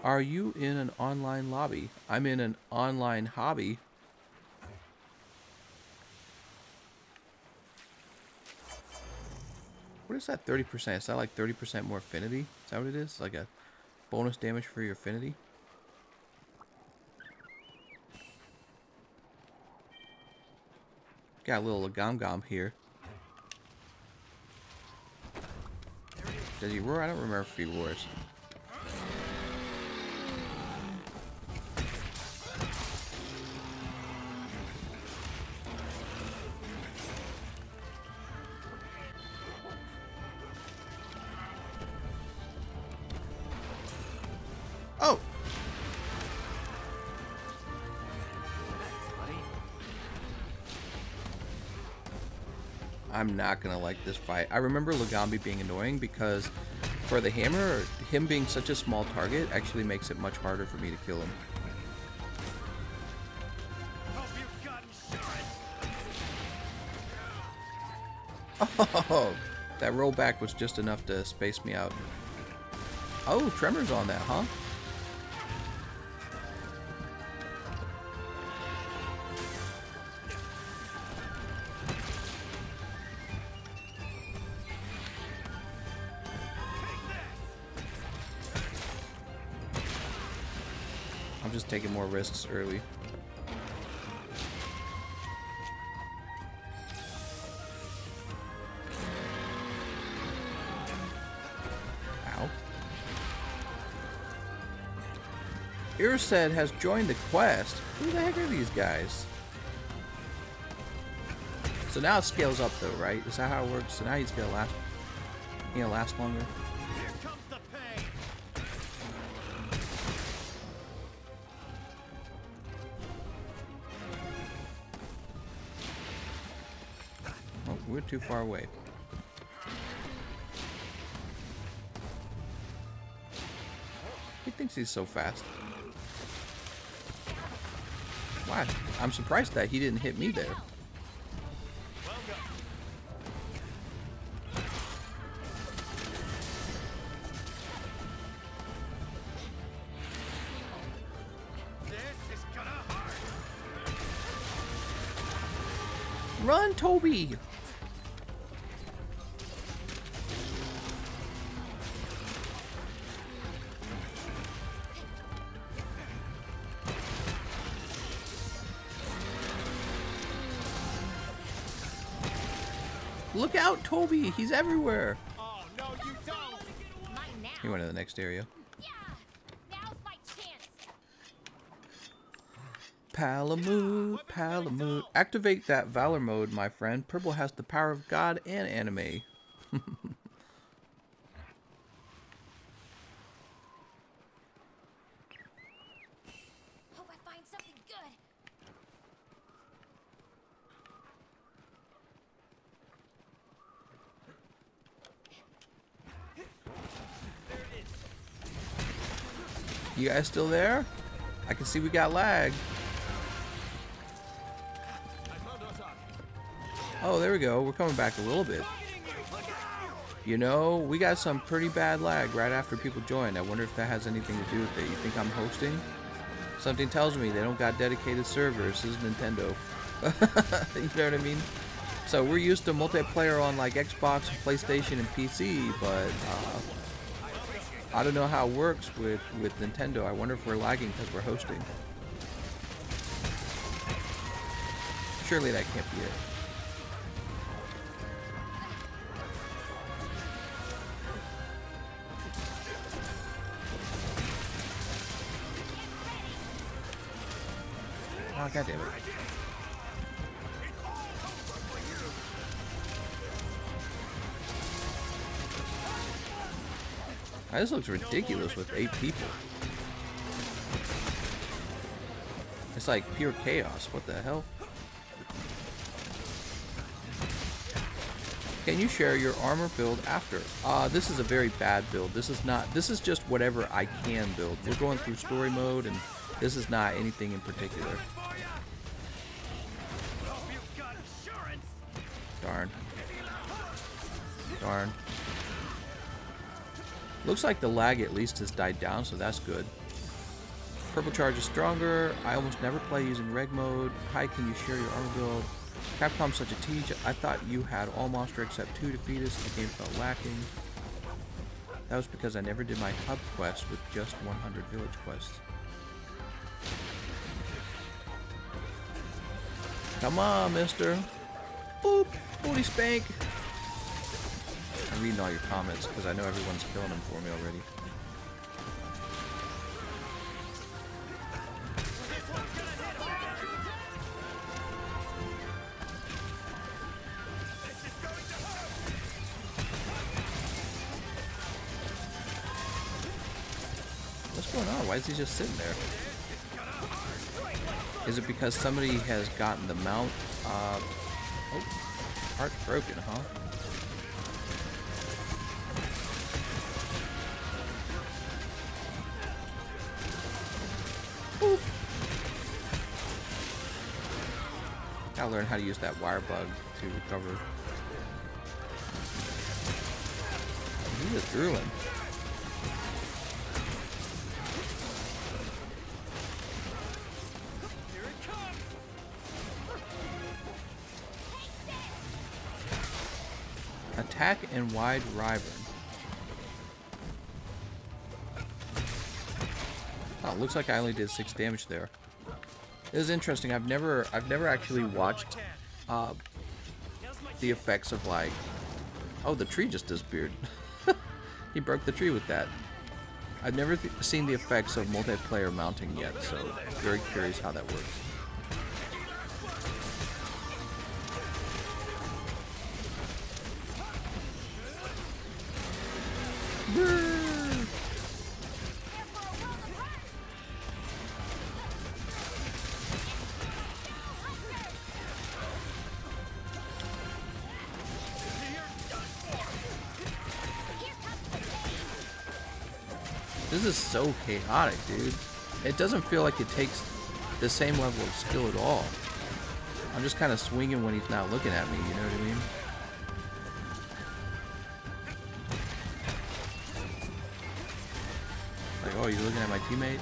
Are you in an online lobby? I'm in an online hobby. What is that 30%? Is that like 30% more affinity? Is that what it is? Like a bonus damage for your affinity? Got a little Lagomgom here. Does he roar? I don't remember if he roars. Oh! I'm not gonna like this fight. I remember Lagombi being annoying because for the hammer, him being such a small target actually makes it much harder for me to kill him. Oh, that rollback was just enough to space me out. Oh, Tremor's on that, huh? I'm just taking more risks early. Ow. Irsaid has joined the quest. Who the heck are these guys? So now it scales up though, right? Is that how it works? So now he's gonna last longer. Here comes the pain. Oh, we're too far away. He thinks he's so fast. Wow, I'm surprised that he didn't hit me there. Run, Toby! Look out, Toby! He's everywhere! Oh, no, you don't! Mine now. He went to the next area. Yeah. Now's my chance. Palamute, Palamute. Activate that Valor mode, my friend. Purple has the power of God and anime. Hope I find something good. You guys still there? I can see we got lag. Oh, there we go. We're coming back a little bit. You know, we got some pretty bad lag right after people joined. I wonder if that has anything to do with it. You think I'm hosting? Something tells me they don't got dedicated servers. This is Nintendo. You know what I mean? So we're used to multiplayer on like Xbox, PlayStation, and PC, but I don't know how it works with Nintendo. I wonder if we're lagging because we're hosting. Surely that can't be it. Oh, God damn it. This looks ridiculous with 8 people. It's like pure chaos. What the hell? Can you share your armor build after? This is a very bad build. This is not. This is just whatever I can build. We're going through story mode, and this is not anything in particular. Darn. Darn. Looks like the lag at least has died down, so that's good. Purple charge is stronger. I almost never play using reg mode. Hi, can you share your armor build? Capcom's such a teach. I thought you had all monster except 2 defeat us. The game felt lacking. That was because I never did my hub quest with just 100 village quests. Come on, mister. Boop. Booty spank. I'm reading all your comments because I know everyone's killing them for me already. What's going on? Why is he just sitting there? Is it because somebody has gotten the mount? Oh, heart's broken, huh? Boop. Gotta learn how to use that wire bug to recover. He just drew him. Attack and wide Wyvern. Oh, looks like I only did 6 damage there. This is interesting. I've never actually watched the effects of like. Oh, the tree just disappeared. He broke the tree with that. I've never seen the effects of multiplayer mounting yet, so very curious how that works. This is so chaotic, dude. It doesn't feel like it takes the same level of skill at all. I'm just kind of swinging when he's not looking at me, you know what I mean? Like, oh, you're looking at my teammate?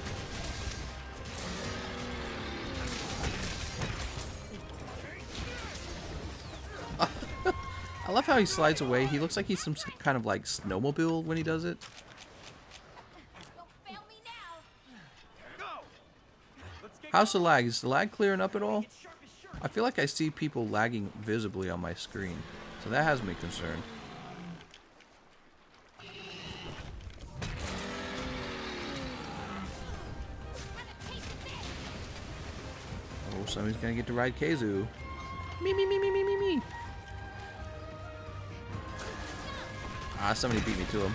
love how he slides away. He looks like he's some kind of like snowmobile when he does it. Don't fail me now. Go. Let's get How's the lag? Is the lag clearing up at all? get sharp as sharp. I feel like I see people lagging visibly on my screen, so that has me concerned. Oh, somebody's gonna get to ride Khezu. Me. Ah, somebody beat me to him.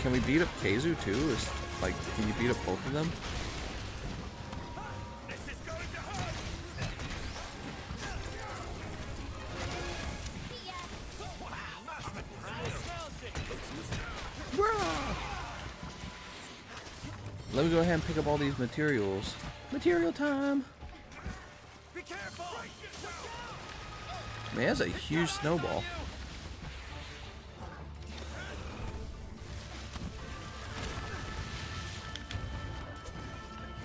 Can we beat up Khezu too? Is like, can you beat up both of them? This is going to hurt. See ya. Let me go ahead and pick up all these materials. Material time! Be careful. Man, that's a huge snowball.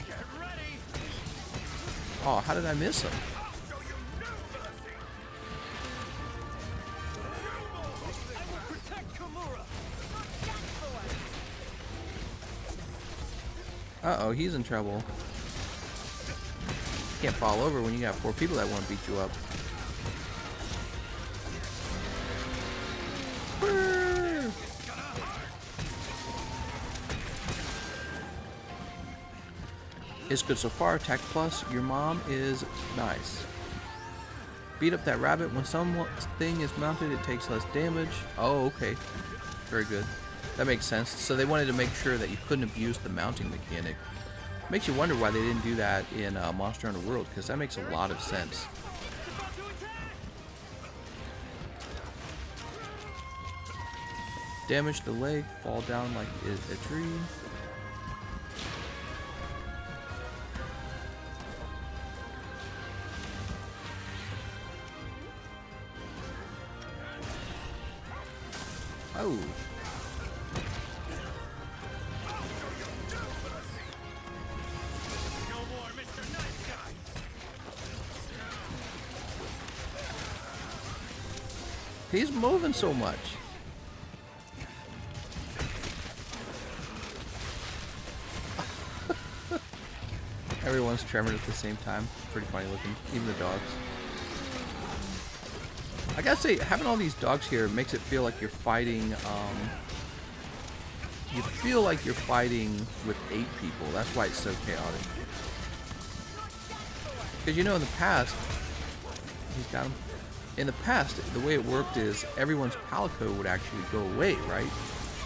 Get ready. Oh, how did I miss him? Show you no mercy. I will protect Kimura. Uh-oh, he's in trouble. Can't fall over when you got 4 people that want to beat you up. Brrr. It's good so far. Attack plus. Your mom is nice. Beat up that rabbit. When something is mounted, it takes less damage. Oh, okay. Very good. That makes sense. So they wanted to make sure that you couldn't abuse the mounting mechanic. Makes you wonder why they didn't do that in Monster Hunter World, because that makes a lot of sense. About to attack. Damage the leg, fall down like a tree. Oh. No more Mr. Nice Guy. He's moving so much. Everyone's tremored at the same time. Pretty funny looking. Even the dogs. I gotta say, having all these dogs here makes it feel like you're fighting, you feel like you're fighting with 8 people. That's why it's so chaotic. Because you know in the past, he's got him. In the past, the way it worked is everyone's palico would actually go away, right?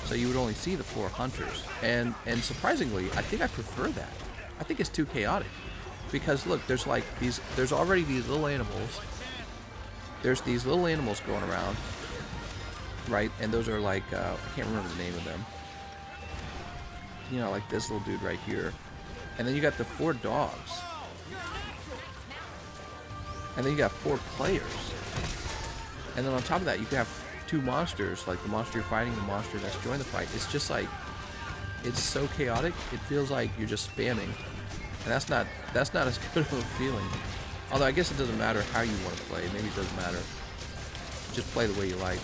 So you would only see the 4 hunters. And surprisingly, I think I prefer that. I think it's too chaotic. Because look, there's like these, there's already these little animals. There's these little animals going around, right? And those are like, I can't remember the name of them. You know, like this little dude right here. And then you got the 4 dogs. And then you got 4 players. And then on top of that, you can have 2 monsters, like the monster you're fighting, the monster that's joined the fight. It's just like, it's so chaotic, it feels like you're just spamming. And that's not as good of a feeling. Although I guess it doesn't matter how you want to play. Maybe it doesn't matter. Just play the way you like.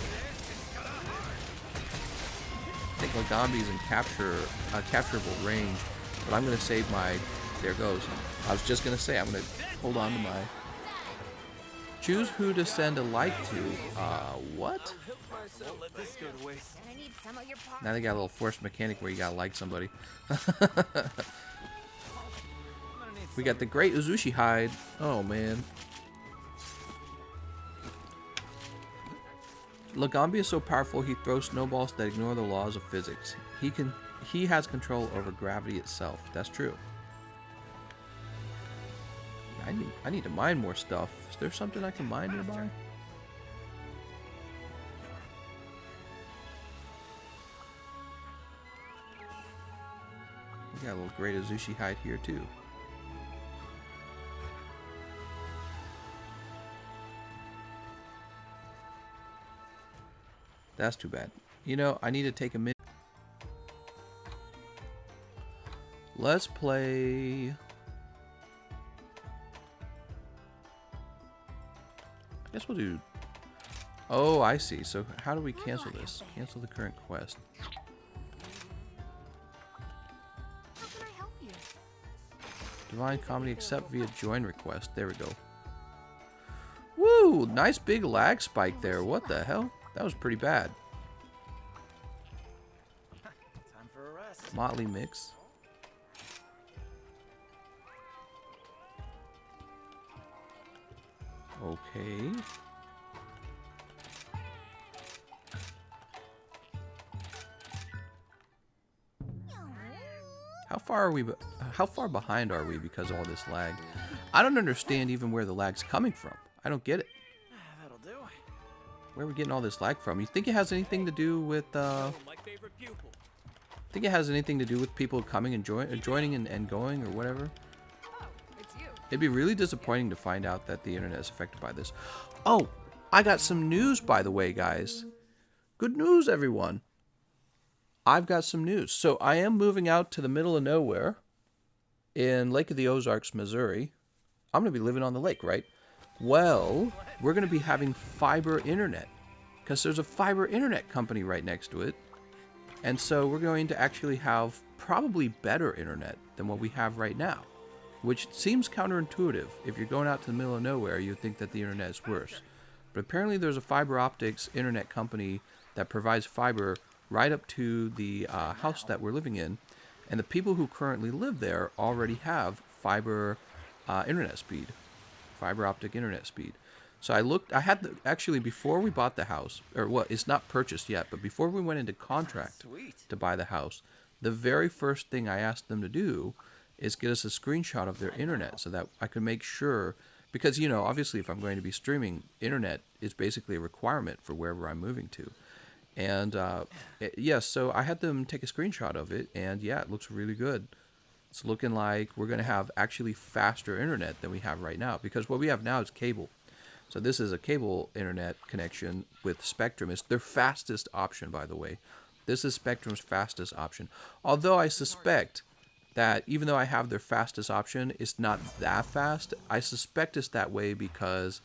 I think Lagombi's in capturable range, but I'm going to save my... There it goes. I was just going to say, I'm going to hold on to my... Choose who to send a like to. What? Don't let this go to waste. And I need some of your parts. Now they got a little forced mechanic where you gotta like somebody. We got the great Uzushi hide. Oh man. Lagombi is so powerful he throws snowballs that ignore the laws of physics. He has control over gravity itself. That's true. I need to mine more stuff. Is there something I can mine nearby? We got a little great Azushi hide here too. That's too bad. You know, I need to take a minute. Let's play. I guess we'll do. Oh, I see. So how do we cancel this? Cancel the current quest. How can I help you? Divine Comedy accept via join request. There we go. Woo! Nice big lag spike there. What the hell? That was pretty bad. Time for a rest. Motley mix. Okay. How far behind are we because of all this lag? I don't understand even where the lag's coming from. I don't get it. That'll do. Where are we getting all this lag from? You think it has anything to do with My favorite pupil. think it has anything to do with people coming and joining and going or whatever? Oh, it's you. It'd be really disappointing to find out that the internet is affected by this. Oh, I got some news, by the way, guys. Good news, everyone. I've got some news. So I am moving out to the middle of nowhere in Lake of the Ozarks, Missouri. I'm going to be living on the lake, right? Well, we're going to be having fiber internet because there's a fiber internet company right next to it. And so we're going to actually have probably better internet than what we have right now, which seems counterintuitive. If you're going out to the middle of nowhere, you'd think that the internet is worse. But apparently there's a fiber optics internet company that provides fiber right up to the house that we're living in. And the people who currently live there already have fiber internet speed, fiber optic internet speed. So I had actually before we bought the house, or what, it's not purchased yet, but before we went into contract Sweet. to buy the house, the very first thing I asked them to do is get us a screenshot of their internet so that I could make sure, because, you know, obviously if I'm going to be streaming, internet is basically a requirement for wherever I'm moving to. And yes, so I had them take a screenshot of it, and yeah, it looks really good. It's looking like we're going to have actually faster internet than we have right now, because what we have now is cable. So this is a cable internet connection with Spectrum. It's their fastest option, by the way. This is Spectrum's fastest option. Although I suspect that even though I have their fastest option, it's not that fast. I suspect it's that way because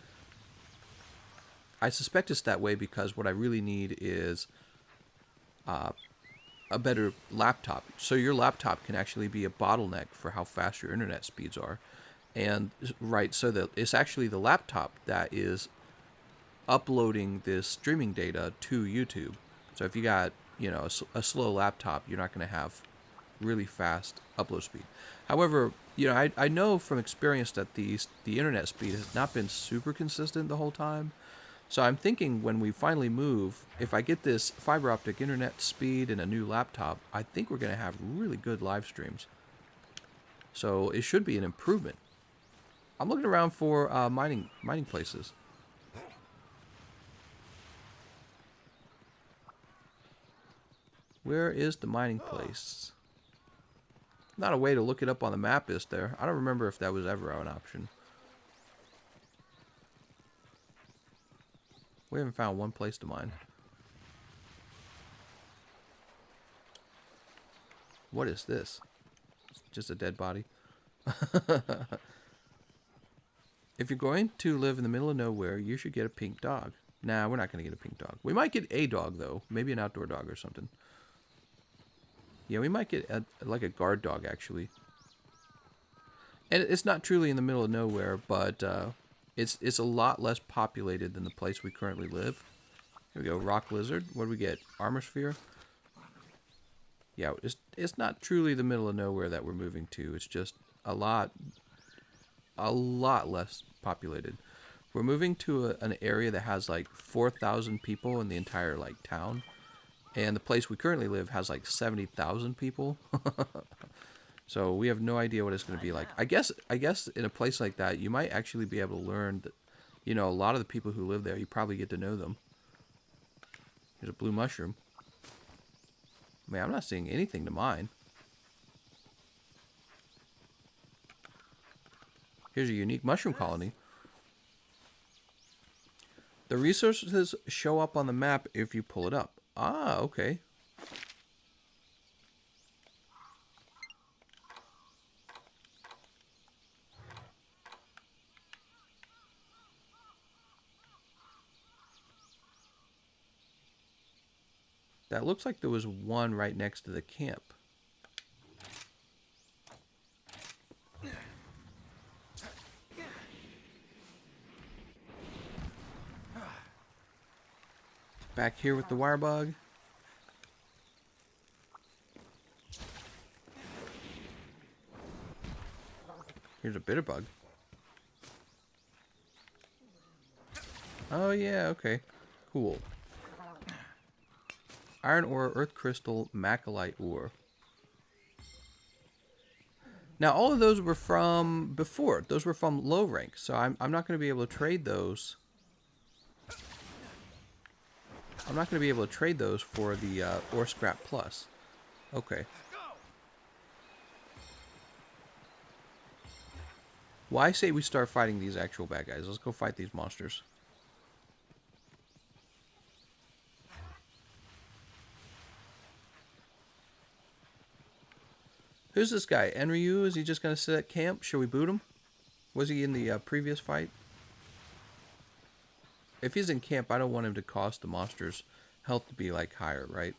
what I really need is a better laptop. So your laptop can actually be a bottleneck for how fast your internet speeds are. And right, so that it's actually the laptop that is uploading this streaming data to YouTube. So if you got, you know, a slow laptop, you're not going to have really fast upload speed. However, you know, I know from experience that the internet speed has not been super consistent the whole time. So I'm thinking when we finally move, if I get this fiber optic internet speed and a new laptop, I think we're going to have really good live streams. So it should be an improvement. I'm looking around for mining places. Where is the mining place? Not a way to look it up on the map, is there? I don't remember if that was ever an option. We haven't found one place to mine. What is this? It's just a dead body. If you're going to live in the middle of nowhere, you should get a pink dog. Nah, we're not going to get a pink dog. We might get a dog, though. Maybe an outdoor dog or something. Yeah, we might get like a guard dog, actually. And it's not truly in the middle of nowhere, but it's a lot less populated than the place we currently live. Here we go, rock lizard. What do we get? Armor sphere? Yeah, it's not truly the middle of nowhere that we're moving to. It's just a lot less populated. We're moving to an area that has like 4,000 people in the entire like town, and the place we currently live has like 70,000 people. So we have no idea what it's going to be like. I guess in a place like that, you might actually be able to learn that, you know, a lot of the people who live there, you probably get to know them. There's a blue mushroom. Man, I'm not seeing anything to mine. Here's a unique mushroom colony. The resources show up on the map if you pull it up. Ah, okay. That looks like there was one right next to the camp. Back here with the wire bug. Here's a bitter bug. Oh yeah, okay. Cool. Iron ore, earth crystal, macalite ore. Now all of those were from before. Those were from low rank, so I'm not going to be able to trade those. I'm not going to be able to trade those for the ore scrap plus. Okay. Well, I say we start fighting these actual bad guys. Let's go fight these monsters. Who's this guy? Enryu? Is he just going to sit at camp? Should we boot him? Was he in the previous fight? If he's in camp, I don't want him to cost the monsters health to be like higher, right?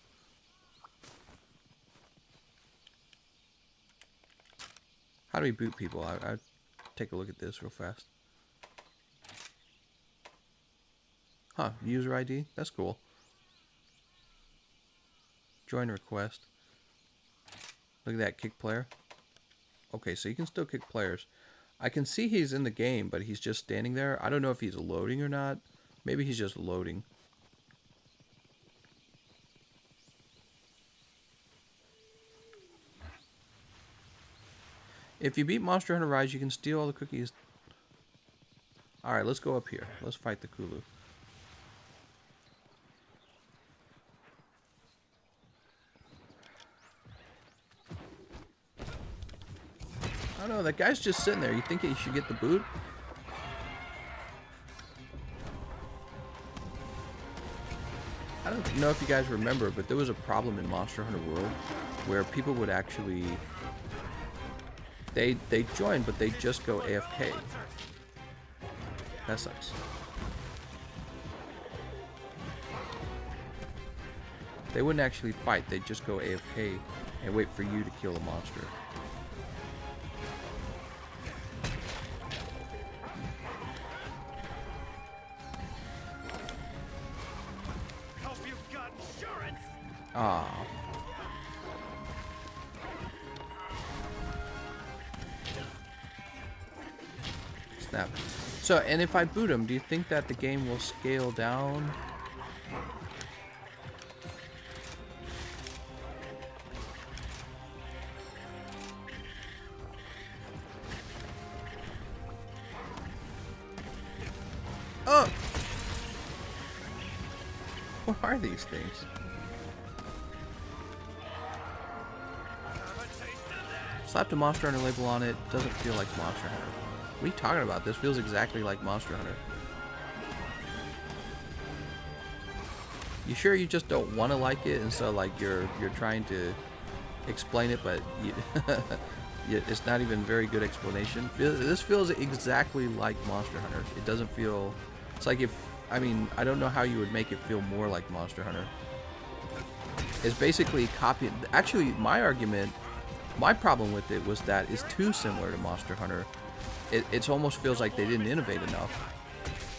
How do we boot people? I take a look at this real fast. Huh, user ID? That's cool. Join request. Look at that, kick player. Okay, so you can still kick players. I can see he's in the game, but he's just standing there. I don't know if he's loading or not. Maybe he's just loading. If you beat Monster Hunter Rise, you can steal all the cookies. Alright, let's go up here. Let's fight the Kulu. I don't know, that guy's just sitting there. You think he should get the boot? I don't know if you guys remember, but there was a problem in Monster Hunter World where people would actually... They join, but they just go AFK. That sucks. They wouldn't actually fight, they'd just go AFK and wait for you to kill a monster. Ah. Snap. So, and if I boot him, do you think that the game will scale down? Oh! What are these things? Slapped a Monster Hunter label on it. Doesn't feel like Monster Hunter. What are you talking about? This feels exactly like Monster Hunter. You sure you just don't want to like it, and so like you're trying to explain it, but you it's not even very good explanation. This feels exactly like Monster Hunter. It doesn't feel. It's like if I mean I don't know how you would make it feel more like Monster Hunter. It's basically copying. Actually, my argument. My problem with it was that it's too similar to Monster Hunter. It almost feels like they didn't innovate enough.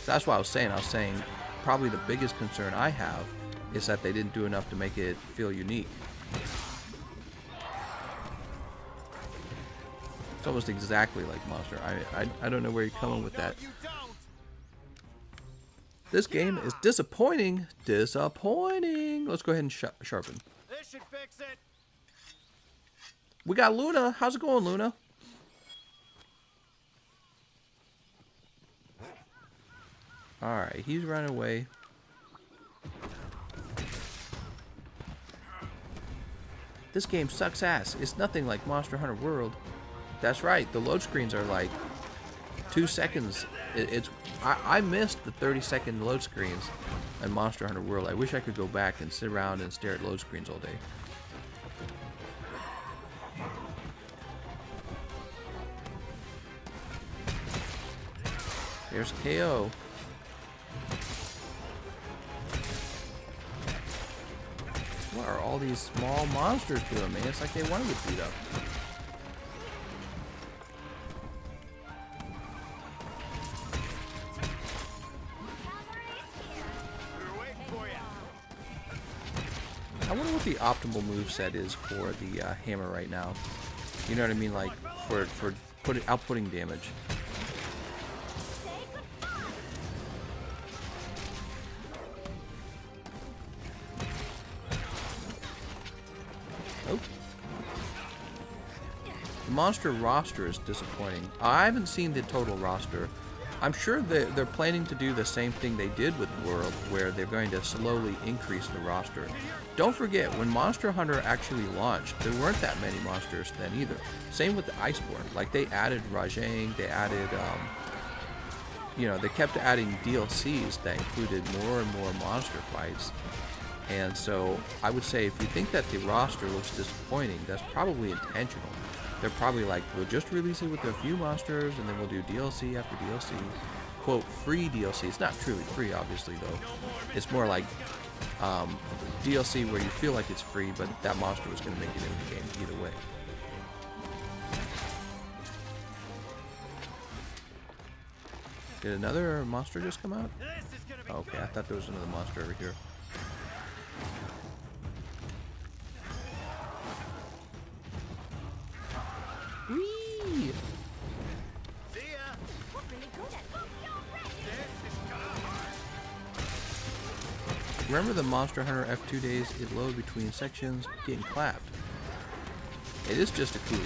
So that's what I was saying probably the biggest concern I have is that they didn't do enough to make it feel unique. It's almost exactly like Monster. I don't know where you're coming with that. This game is disappointing. Disappointing. Let's go ahead and sharpen. This should fix it. We got Luna. How's it going, Luna? Alright, he's running away. This game sucks ass. It's nothing like Monster Hunter World. That's right, the load screens are like 2 seconds. I missed the 30-second load screens. and Monster Hunter World. I wish I could go back and sit around and stare at load screens all day. There's KO. What are all these small monsters doing, man? It's like they want to get beat up. I wonder what the optimal moveset is for the hammer right now. You know what I mean? Like, for outputting damage. Oh. The monster roster is disappointing. I haven't seen the total roster. I'm sure they're planning to do the same thing they did with World, where they're going to slowly increase the roster. Don't forget, when Monster Hunter actually launched, there weren't that many monsters then either. Same with the Iceborne. Like, they added Rajang, they added, you know, they kept adding DLCs that included more and more monster fights. And so, I would say if you think that the roster looks disappointing, that's probably intentional. They're probably like, we'll just release it with a few monsters, and then we'll do DLC after DLC. Quote, free DLC. It's not truly free, obviously, though. It's more like DLC where you feel like it's free, but that monster was going to make it in the game either way. Did another monster just come out? Okay, I thought there was another monster over here. Whee! Remember the Monster Hunter F2 days? It load between sections, getting clapped. It is just a cool.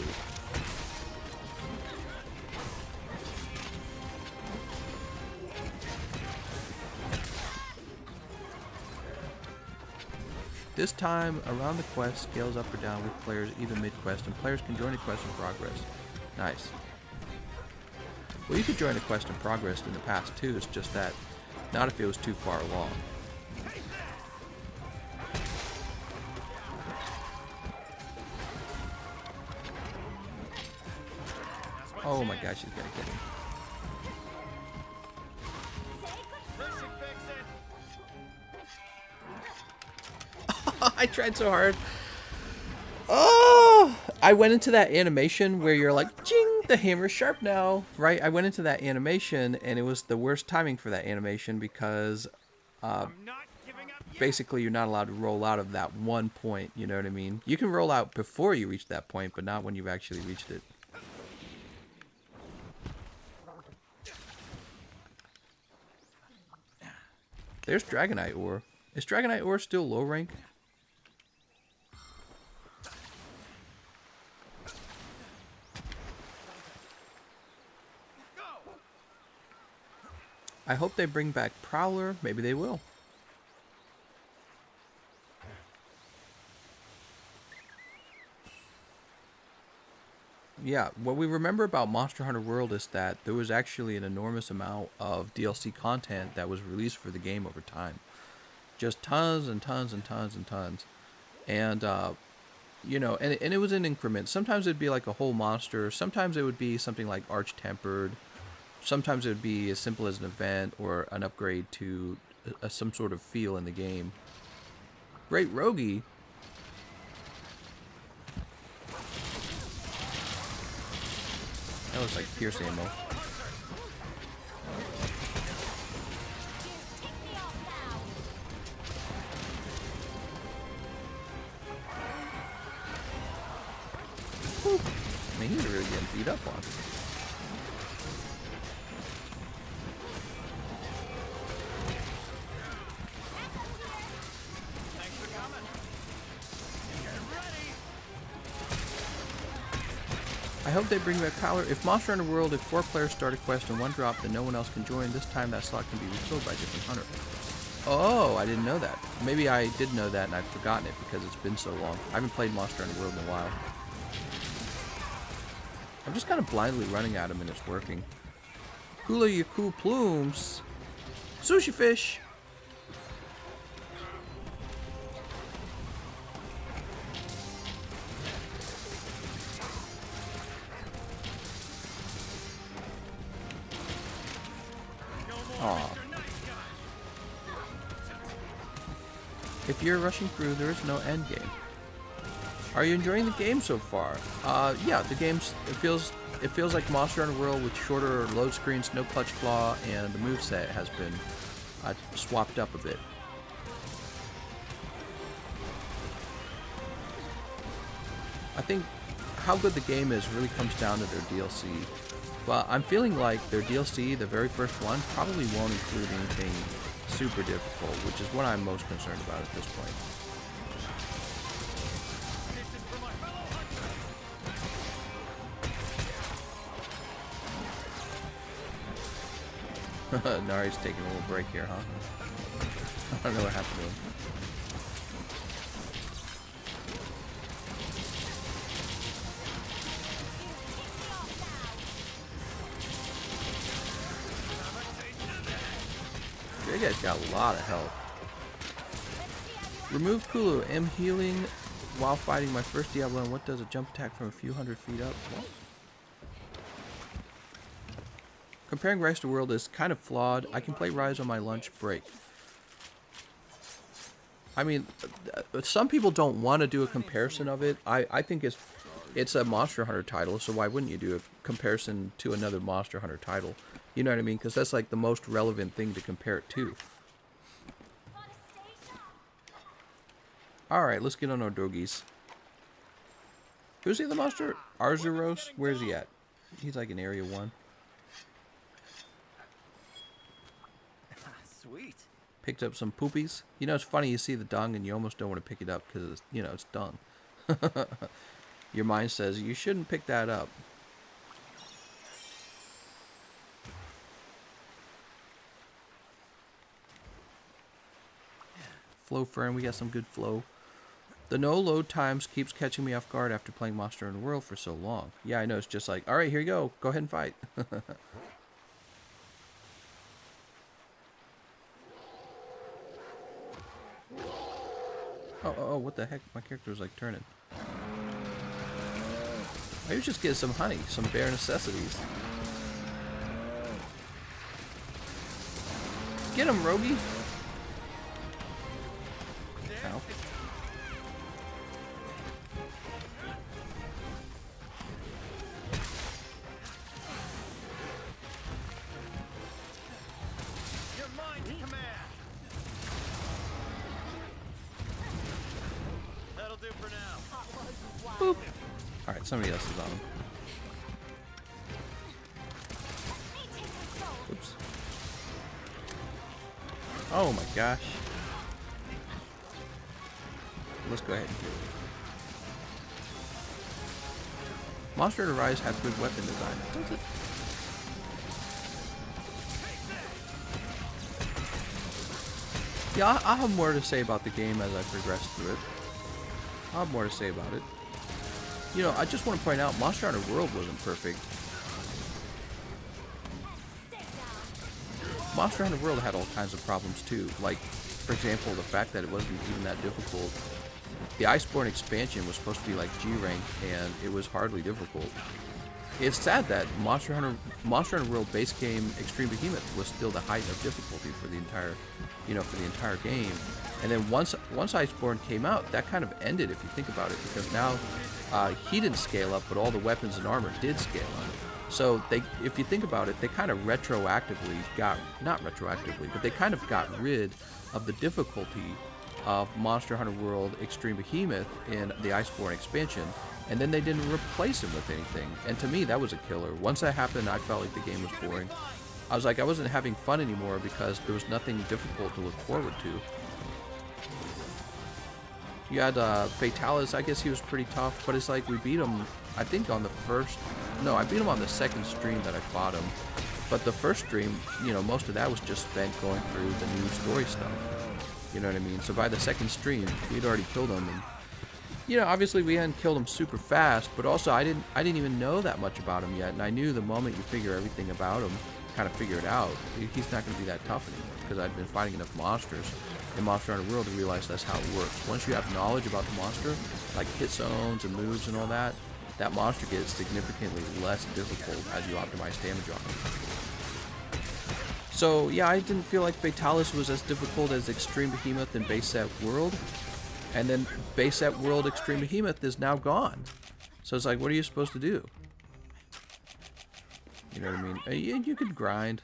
This time, around the quest scales up or down with players even mid-quest, and players can join a quest in progress. Nice. Well, you could join a quest in progress in the past too, it's just that not if it was too far along. Oh my gosh, she's gonna get him. I tried so hard. Oh! I went into that animation where you're like, ching, the hammer's sharp now, right? I went into that animation and it was the worst timing for that animation because basically you're not allowed to roll out of that one point, you know what I mean? You can roll out before you reach that point, but not when you've actually reached it. There's Dragonite Ore. Is Dragonite Ore still low rank? I hope they bring back Prowler. Maybe they will. Yeah, what we remember about Monster Hunter World is that there was actually an enormous amount of DLC content that was released for the game over time. Just tons and tons and tons and tons. And, you know, and it was in increments. Sometimes it'd be like a whole monster. Sometimes it would be something like Arch-Tempered. Sometimes it would be as simple as an event or an upgrade to some sort of feel in the game. Great Rogi. That looks like Pierce ammo. Whew. Man, he's really getting beat up on. I hope they bring back Prowler. If Monster Hunter World, if 4 players start a quest and 1 drop, then no one else can join. This time that slot can be refilled by a different hunter. Oh, I didn't know that. Maybe I did know that and I've forgotten it because it's been so long. I haven't played Monster Hunter World in a while. I'm just kind of blindly running at him and it's working. Hula your cool plumes. Sushi fish. Aw. If you're rushing through, there is no end game. Are you enjoying the game so far? Yeah, the game's it feels like Monster Hunter World with shorter load screens, no clutch claw, and the moveset has been swapped up a bit. I think how good the game is really comes down to their DLC. But I'm feeling like their DLC, the very first one, probably won't include anything super difficult, which is what I'm most concerned about at this point. Nari's taking a little break here, huh? I don't know what happened to him. You guys got a lot of help. Remove Kulu. Am healing while fighting my first Diablo, and what does a jump attack from a few hundred feet up? What? Comparing Rise to World is kind of flawed. I can play Rise on my lunch break. I mean, some people don't want to do a comparison of it. I think it's a Monster Hunter title, so why wouldn't you do a comparison to another Monster Hunter title? You know what I mean? Because that's like the most relevant thing to compare it to. Alright, let's get on our doggies. Who's the other monster? Arzuros? Where's he at? He's like in Area 1. Sweet. Picked up some poopies. You know, it's funny, you see the dung and you almost don't want to pick it up because, it's, you know, it's dung. Your mind says, you shouldn't pick that up. Flow Fern, we got some good flow. The no load times keeps catching me off guard after playing Monster Hunter World for so long. Yeah, I know, it's just like, alright, here you go. Go ahead and fight. Oh, what the heck? My character was like turning. I was just getting some honey, some bare necessities. Get him, Rogie! Ow. You're mine to command. That'll do for now. Boop. Alright, somebody else is on him. Oops. Oh my gosh. Let's go ahead and do it. Monster Hunter Rise has good weapon design. Does it? Yeah, I'll have more to say about the game as I progress through it. I'll have more to say about it. You know, I just want to point out, Monster Hunter World wasn't perfect. Monster Hunter World had all kinds of problems too. Like, for example, the fact that it wasn't even that difficult. The Iceborne expansion was supposed to be like G rank, and it was hardly difficult. It's sad that Monster Hunter World base game Extreme Behemoth was still the height of difficulty for the entire game. And then once Iceborne came out, that kind of ended if you think about it, because now he didn't scale up, but all the weapons and armor did scale up. So if you think about it, they kind of retroactively they kind of got rid of the difficulty of Monster Hunter World Extreme Behemoth in the Iceborne expansion, and then they didn't replace him with anything. And to me, that was a killer. Once that happened, I felt like the game was boring. I was like, I wasn't having fun anymore because there was nothing difficult to look forward to. You had Fatalis. I guess he was pretty tough, but it's like we beat him, I think on the first... No, I beat him on the second stream that I fought him. But the first stream, you know, most of that was just spent going through the new story stuff. You know what I mean? So by the second stream, we'd already killed him. And, you know, obviously we hadn't killed him super fast, but also I didn't even know that much about him yet. And I knew the moment you figure everything about him, kind of figure it out, he's not going to be that tough anymore. Because I'd been fighting enough monsters in Monster Hunter World to realize that's how it works. Once you have knowledge about the monster, like hit zones and moves and all that, that monster gets significantly less difficult as you optimize damage on him. So yeah, I didn't feel like Fatalis was as difficult as Extreme Behemoth and Base Set World. And then Base Set World Extreme Behemoth is now gone. So it's like, what are you supposed to do? You know what I mean? You could grind.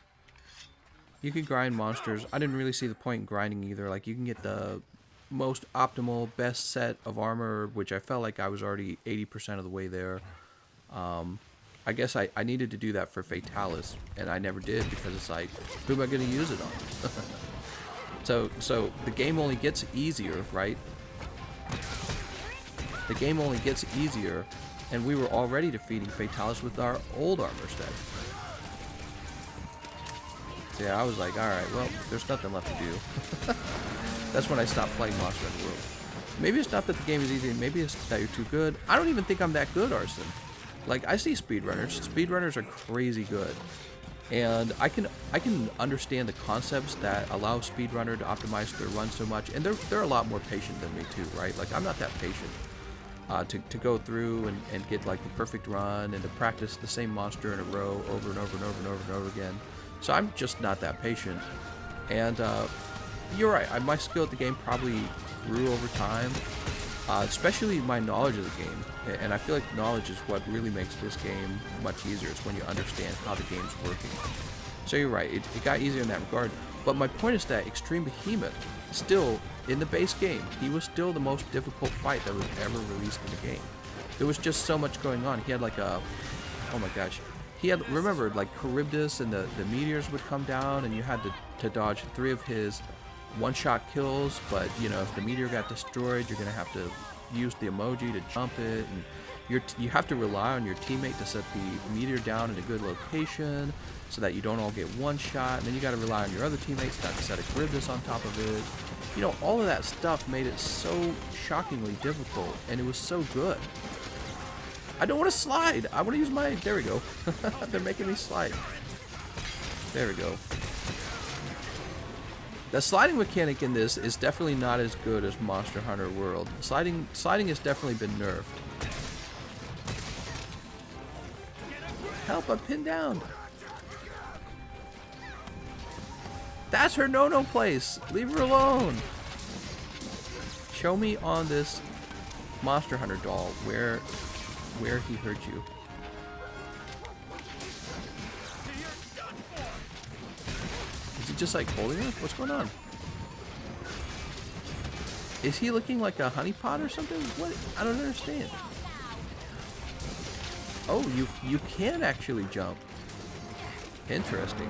You could grind monsters. I didn't really see the point in grinding either. Like, you can get the most optimal, best set of armor, which I felt like I was already 80% of the way there. I guess I needed to do that for Fatalis, and I never did because it's like, who am I going to use it on? So the game only gets easier, right? The game only gets easier, and we were already defeating Fatalis with our old armor set. So yeah, I was like, alright, well, there's nothing left to do. That's when I stopped playing Monster Hunter World. Maybe it's not that the game is easy, maybe it's that you're too good. I don't even think I'm that good, Arson. Like, I see speedrunners. Speedrunners are crazy good. And I can understand the concepts that allow a speedrunner to optimize their run so much. And they're a lot more patient than me too, right? Like, I'm not that patient to go through and get like the perfect run and to practice the same monster in a row over and over and over and over and over again. So I'm just not that patient. And you're right, my skill at the game probably grew over time. Especially my knowledge of the game, and I feel like knowledge is what really makes this game much easier. It's when you understand how the game's working. So you're right, it got easier in that regard. But my point is that Extreme Behemoth, still, in the base game, he was still the most difficult fight that was ever released in the game. There was just so much going on. He had like a, oh my gosh, he had, remember, like Charybdis and the meteors would come down, and you had to dodge 3 of his one-shot kills, but you know, if the meteor got destroyed, you're gonna have to use the emoji to jump it, and you have to rely on your teammate to set the meteor down in a good location so that you don't all get one shot, and then you got to rely on your other teammates not to set a Charybdis on top of it. You know, all of that stuff made it so shockingly difficult, and it was so good. I don't want to slide. I want to use my, there we go. They're making me slide. There we go. The sliding mechanic in this is definitely not as good as Monster Hunter World. Sliding has definitely been nerfed. Help, I'm pinned down. That's her no-no place. Leave her alone. Show me on this Monster Hunter doll where he hurt you. Is he just like holding her? What's going on? Is he looking like a honeypot or something? What? I don't understand. Oh, you can actually jump. Interesting.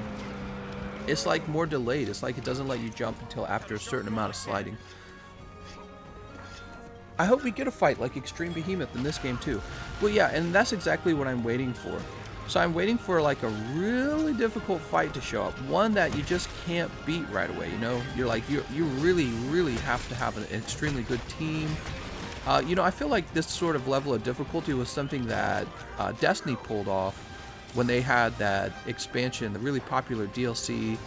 It's like more delayed. It's like it doesn't let you jump until after a certain amount of sliding. I hope we get a fight like Extreme Behemoth in this game too. Well, yeah, and that's exactly what I'm waiting for. So I'm waiting for like a really difficult fight to show up. One that you just can't beat right away, you know? You're like, you really have to have an extremely good team. You know, I feel like this sort of level of difficulty was something that Destiny pulled off when they had that expansion, the really popular DLC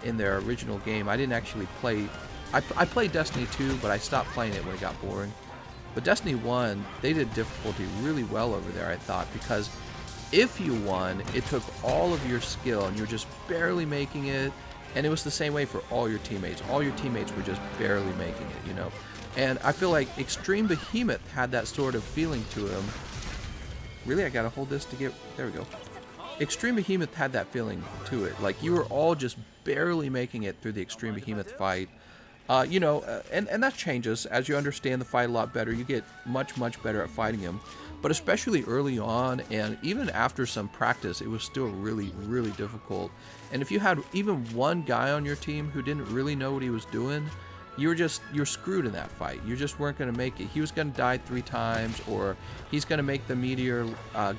in their original game. I didn't actually play... I played Destiny 2, but I stopped playing it when it got boring. But Destiny 1, they did difficulty really well over there, I thought, because if you won, it took all of your skill and you were just barely making it, and it was the same way for all your teammates. All your teammates were just barely making it, you know? And I feel like Extreme Behemoth had that sort of feeling to him. Really, I gotta hold this to get... There we go. Extreme Behemoth had that feeling to it. Like, you were all just barely making it through the Extreme Behemoth fight. You know, and that changes. As you understand the fight a lot better, you get much better at fighting him. But especially early on, and even after some practice, it was still really difficult. And if you had even one guy on your team who didn't really know what he was doing, you're screwed in that fight. You just weren't going to make it. He was going to die 3 times, or he's going to make the meteor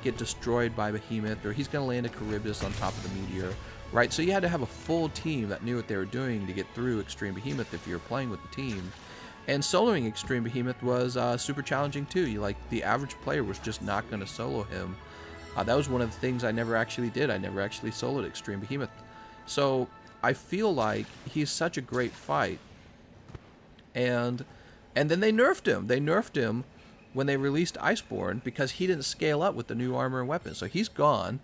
get destroyed by Behemoth, or he's going to land a Charybdis on top of the meteor. Right, so you had to have a full team that knew what they were doing to get through Extreme Behemoth if you were playing with the team. And soloing Extreme Behemoth was super challenging too. The average player was just not going to solo him. That was one of the things I never actually did. I never actually soloed Extreme Behemoth. So I feel like he's such a great fight. And then they nerfed him. They nerfed him when they released Iceborne because he didn't scale up with the new armor and weapons. So he's gone.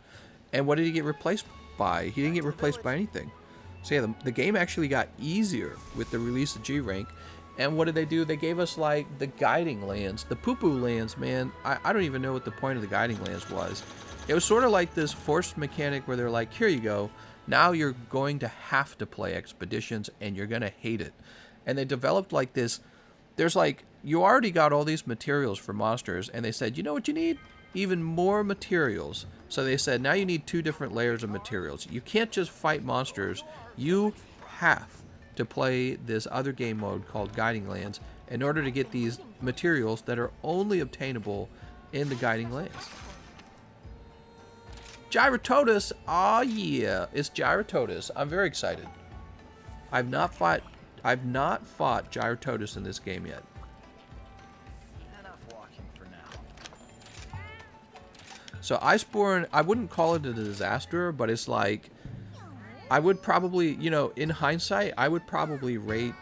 And what did he get replaced by? He didn't get replaced by anything. So yeah, the game actually got easier with the release of G rank. And what did they do? They gave us like the guiding lands, the poo-poo lands, man. I don't even know what the point of the guiding lands was. It was sort of like this forced mechanic where they're like, here you go. Now you're going to have to play expeditions and you're going to hate it. And they developed like this. There's like, you already got all these materials for monsters. And they said, you know what you need? Even more materials. So they said, now you need 2 different layers of materials. You can't just fight monsters. You have to play this other game mode called Guiding Lands in order to get these materials that are only obtainable in the Guiding Lands. Gyrototus, oh yeah, it's Gyrototus. I'm very excited. I've not fought Gyrototus in this game yet. Enough walking for now. So Iceborne, I wouldn't call it a disaster, but it's like, I would probably, you know, in hindsight, I would probably rate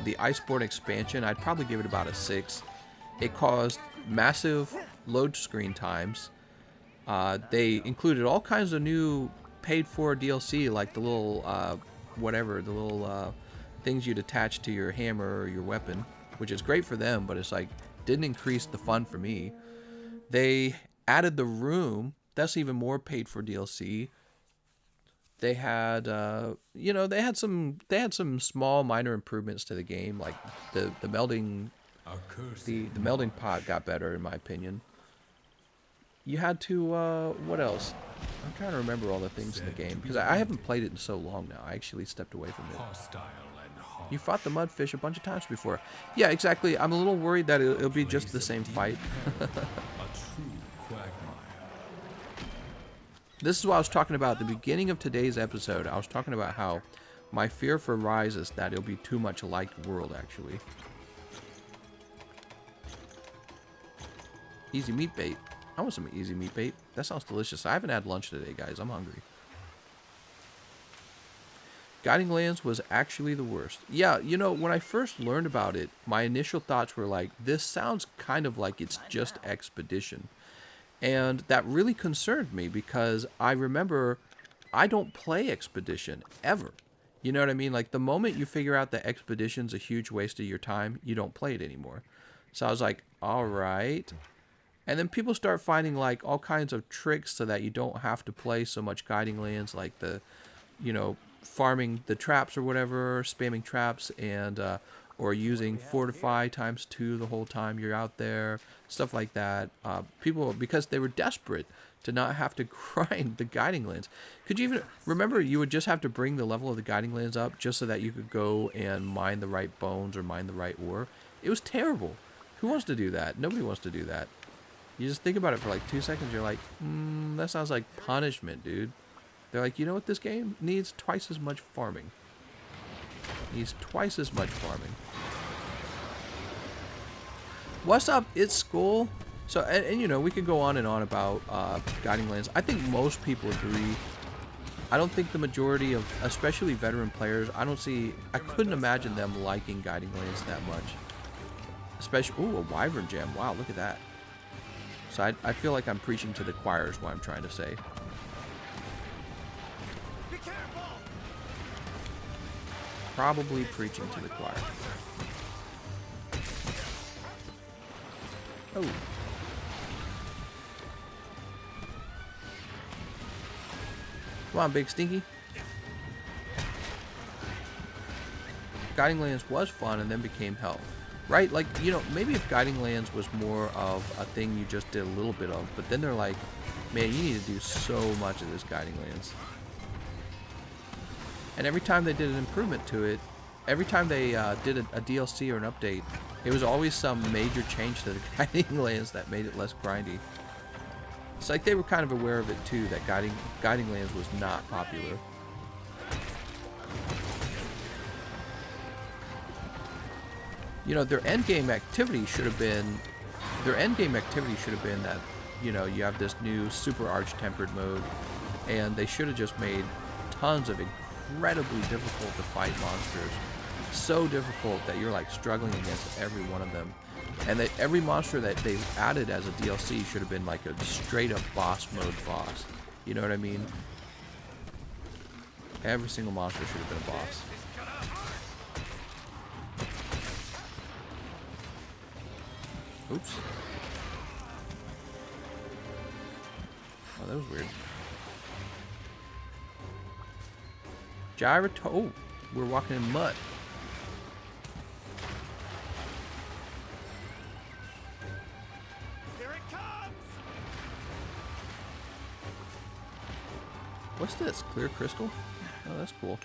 the Iceborne expansion. I'd probably give it about a 6. It caused massive load screen times. They included all kinds of new paid-for DLC, like the little, the little things you'd attach to your hammer or your weapon, which is great for them, but it's like, didn't increase the fun for me. They added the room. That's even more paid-for DLC. They had, you know, they had some small minor improvements to the game, like the melding, the melding pot got better in my opinion. You had to, what else? I'm trying to remember all the things in the game because I haven't played it in so long now. I actually stepped away from it. You fought the mudfish a bunch of times before. Yeah, exactly. I'm a little worried that it'll be just the same fight. This is what I was talking about at the beginning of today's episode. I was talking about how my fear for Rise is that it'll be too much like World, actually. Easy meat bait. I want some easy meat bait. That sounds delicious. I haven't had lunch today, guys. I'm hungry. Guiding Lands was actually the worst. Yeah, you know, when I first learned about it, my initial thoughts were like, this sounds kind of like it's just Expedition. And that really concerned me because I remember I don't play Expedition ever. You know what I mean? Like the moment you figure out that Expedition's a huge waste of your time, you don't play it anymore. So I was like, all right. And then people start finding like all kinds of tricks so that you don't have to play so much Guiding Lands, like the, you know, farming the traps or whatever, spamming traps, and or using Fortify ×2 the whole time you're out there, stuff like that. People, because they were desperate to not have to grind the Guiding Lands. Could you even remember you would just have to bring the level of the Guiding Lands up just so that you could go and mine the right bones or mine the right ore? It was terrible. Who wants to do that? Nobody wants to do that. You just think about it for like 2 seconds, you're like, that sounds like punishment, dude. They're like, you know what this game needs? Twice as much farming. Needs twice as much farming. What's up? It's school. So, and you know, we could go on and on about Guiding Lands. I think most people agree. I don't think the majority of, especially veteran players, I couldn't imagine them liking Guiding Lands that much. Especially, ooh, a Wyvern Gem. Wow, look at that. So I feel like I'm preaching to the choir is what I'm trying to say. Be careful! Probably preaching to the choir. Oh. Come on, Big Stinky. Guiding Lands was fun and then became hell. Right? Like, you know, maybe if Guiding Lands was more of a thing you just did a little bit of, but then they're like, man, you need to do so much of this Guiding Lands. And every time they did an improvement to it, every time they did a DLC or an update, it was always some major change to the Guiding Lands that made it less grindy. It's like they were kind of aware of it too, that Guiding Lands was not popular. You know, their endgame activity should have been that, you know, you have this new super arch-tempered mode, and they should have just made tons of incredibly difficult to fight monsters. So difficult that you're like struggling against every one of them. And that every monster that they added as a DLC should have been like a straight up boss mode boss. You know what I mean? Every single monster should have been a boss. Oops. Oh, that was weird. Gyrato. Oh, we're walking in mud. Here it comes! What's this? Clear crystal? Oh, that's cool.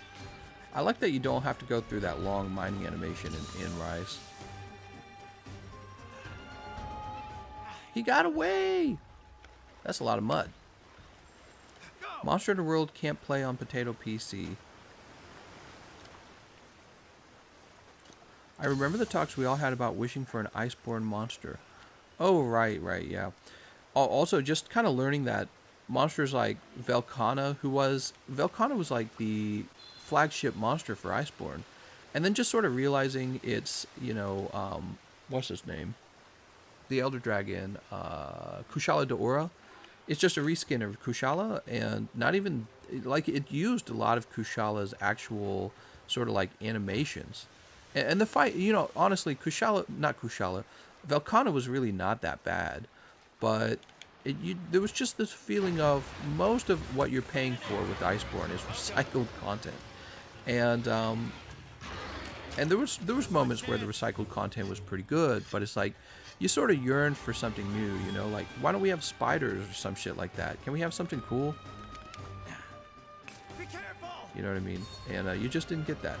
I like that you don't have to go through that long mining animation in Rise. He got away! That's a lot of mud. Monster Hunter World can't play on Potato PC. I remember the talks we all had about wishing for an Iceborne monster. Oh, right, yeah. Also, just kind of learning that monsters like Velkhana was like the flagship monster for Iceborne. And then just sort of realizing it's, you know, what's his name? The Elder Dragon, Kushala Daora. It's just a reskin of Kushala, and not even, like, it used a lot of Kushala's actual sort of like animations. And the fight, you know, honestly, Velkhana was really not that bad, but there was just this feeling of most of what you're paying for with Iceborne is recycled content, and there was moments where the recycled content was pretty good, but it's like you sort of yearn for something new, you know, like why don't we have spiders or some shit like that? Can we have something cool? Be careful! You know what I mean? And you just didn't get that.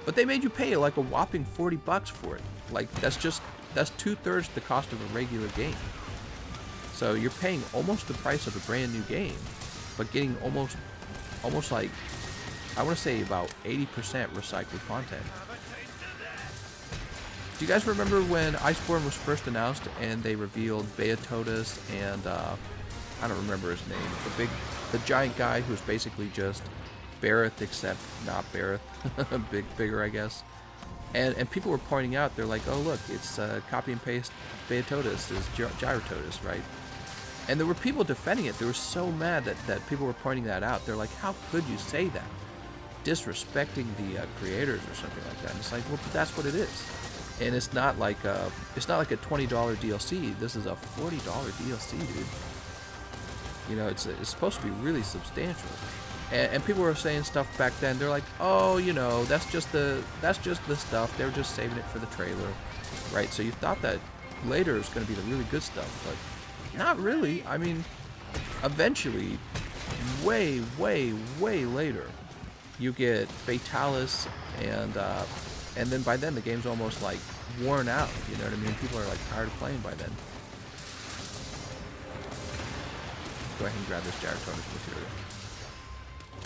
But they made you pay like a whopping $40 for it. Like that's 2/3 the cost of a regular game. So you're paying almost the price of a brand new game, but getting almost like, I want to say about 80% recycled content. Do you guys remember when Iceborne was first announced and they revealed Beatotus and I don't remember his name, the giant guy who's basically just Bareth except not Bareth, bigger I guess. And people were pointing out, they're like, oh look, it's copy and paste Beatotus is Gyrototus, right? And there were people defending it. They were so mad that people were pointing that out. They're like, how could you say that? Disrespecting the creators or something like that. And it's like, well, that's what it is. And it's not like a $20 DLC. This is a $40 DLC, dude. You know, it's supposed to be really substantial. And people were saying stuff back then. They're like, oh, you know, that's just the stuff. They were just saving it for the trailer, right? So you thought that later is going to be the really good stuff, but not really. I mean, eventually, way later, you get Fatalis, and then by then the game's almost like worn out. You know what I mean? People are like tired of playing by then. Go ahead and grab this Gyrotonis material.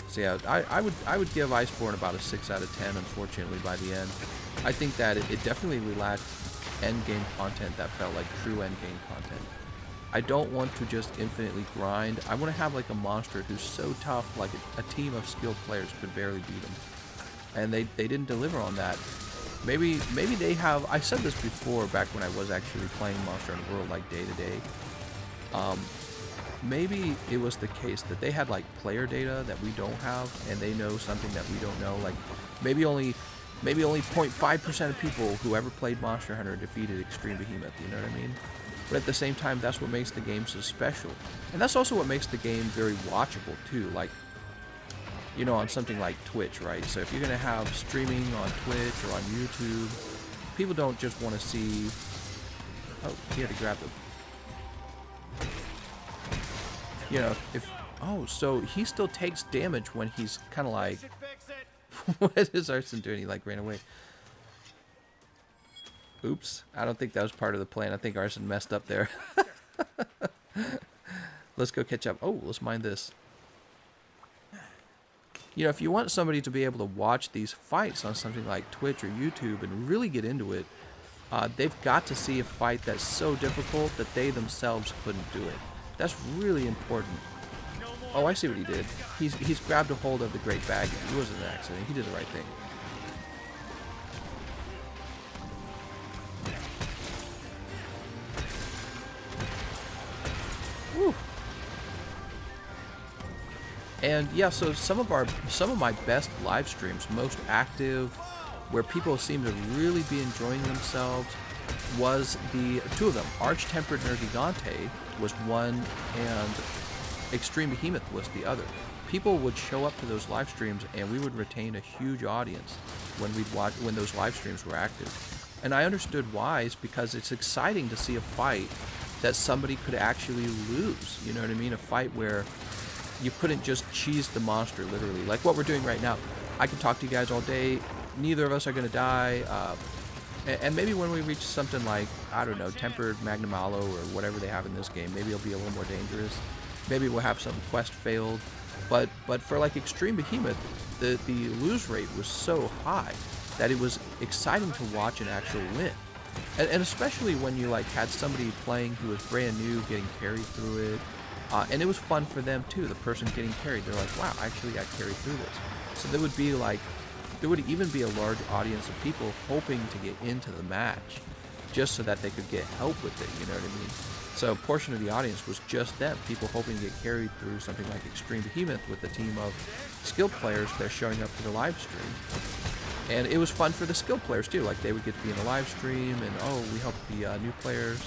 So yeah, I would give Iceborne about a 6 out of 10. Unfortunately, by the end, I think that it definitely lacked endgame content that felt like true endgame content. I don't want to just infinitely grind. I want to have like a monster who's so tough, like a team of skilled players could barely beat him. And they didn't deliver on that. Maybe they have. I said this before, back when I was actually playing Monster Hunter World like day to day. Maybe it was the case that they had like player data that we don't have, and they know something that we don't know. Like maybe only 0.5% of people who ever played Monster Hunter defeated Extreme Behemoth. You know what I mean? But at the same time, that's what makes the game so special, and that's also what makes the game very watchable too. Like, you know, on something like Twitch, right? So if you're gonna have streaming on Twitch or on YouTube, people don't just want to see. Oh, he had to grab the. You know, so he still takes damage when he's kind of like, what is Arson doing? He like ran away. Oops, I don't think that was part of the plan. I think Arson messed up there. Let's go catch up. Oh, let's mine this. You know, if you want somebody to be able to watch these fights on something like Twitch or YouTube and really get into it, they've got to see a fight that's so difficult that they themselves couldn't do it. That's really important. Oh, I see what he did. He's grabbed a hold of the Great Bag. It wasn't an accident. He did the right thing. Woo. And yeah, so some of my best live streams, most active, where people seem to really be enjoying themselves, was the two of them. Arch-Tempered Nergigante was one, and Extreme Behemoth was the other. People would show up to those live streams, and we would retain a huge audience when those live streams were active. And I understood why. It's because it's exciting to see a fight that somebody could actually lose. You know what I mean? A fight where you couldn't just cheese the monster, literally. Like what we're doing right now. I can talk to you guys all day. Neither of us are going to die. And maybe when we reach something like, I don't know, Tempered Magnum Aloe or whatever they have in this game, maybe it'll be a little more dangerous. Maybe we'll have some quest failed. But for like Extreme Behemoth, the lose rate was so high that it was exciting to watch an actual win. And especially when you like had somebody playing who was brand new, getting carried through it. And it was fun for them too, the person getting carried. They're like, wow, I actually got carried through this. So there would even be a large audience of people hoping to get into the match just so that they could get help with it, you know what I mean? So a portion of the audience was just them, people hoping to get carried through something like Extreme Behemoth with a team of skilled players that are showing up to the live stream. And it was fun for the skilled players too, like they would get to be in a live stream and, oh, we helped the new players.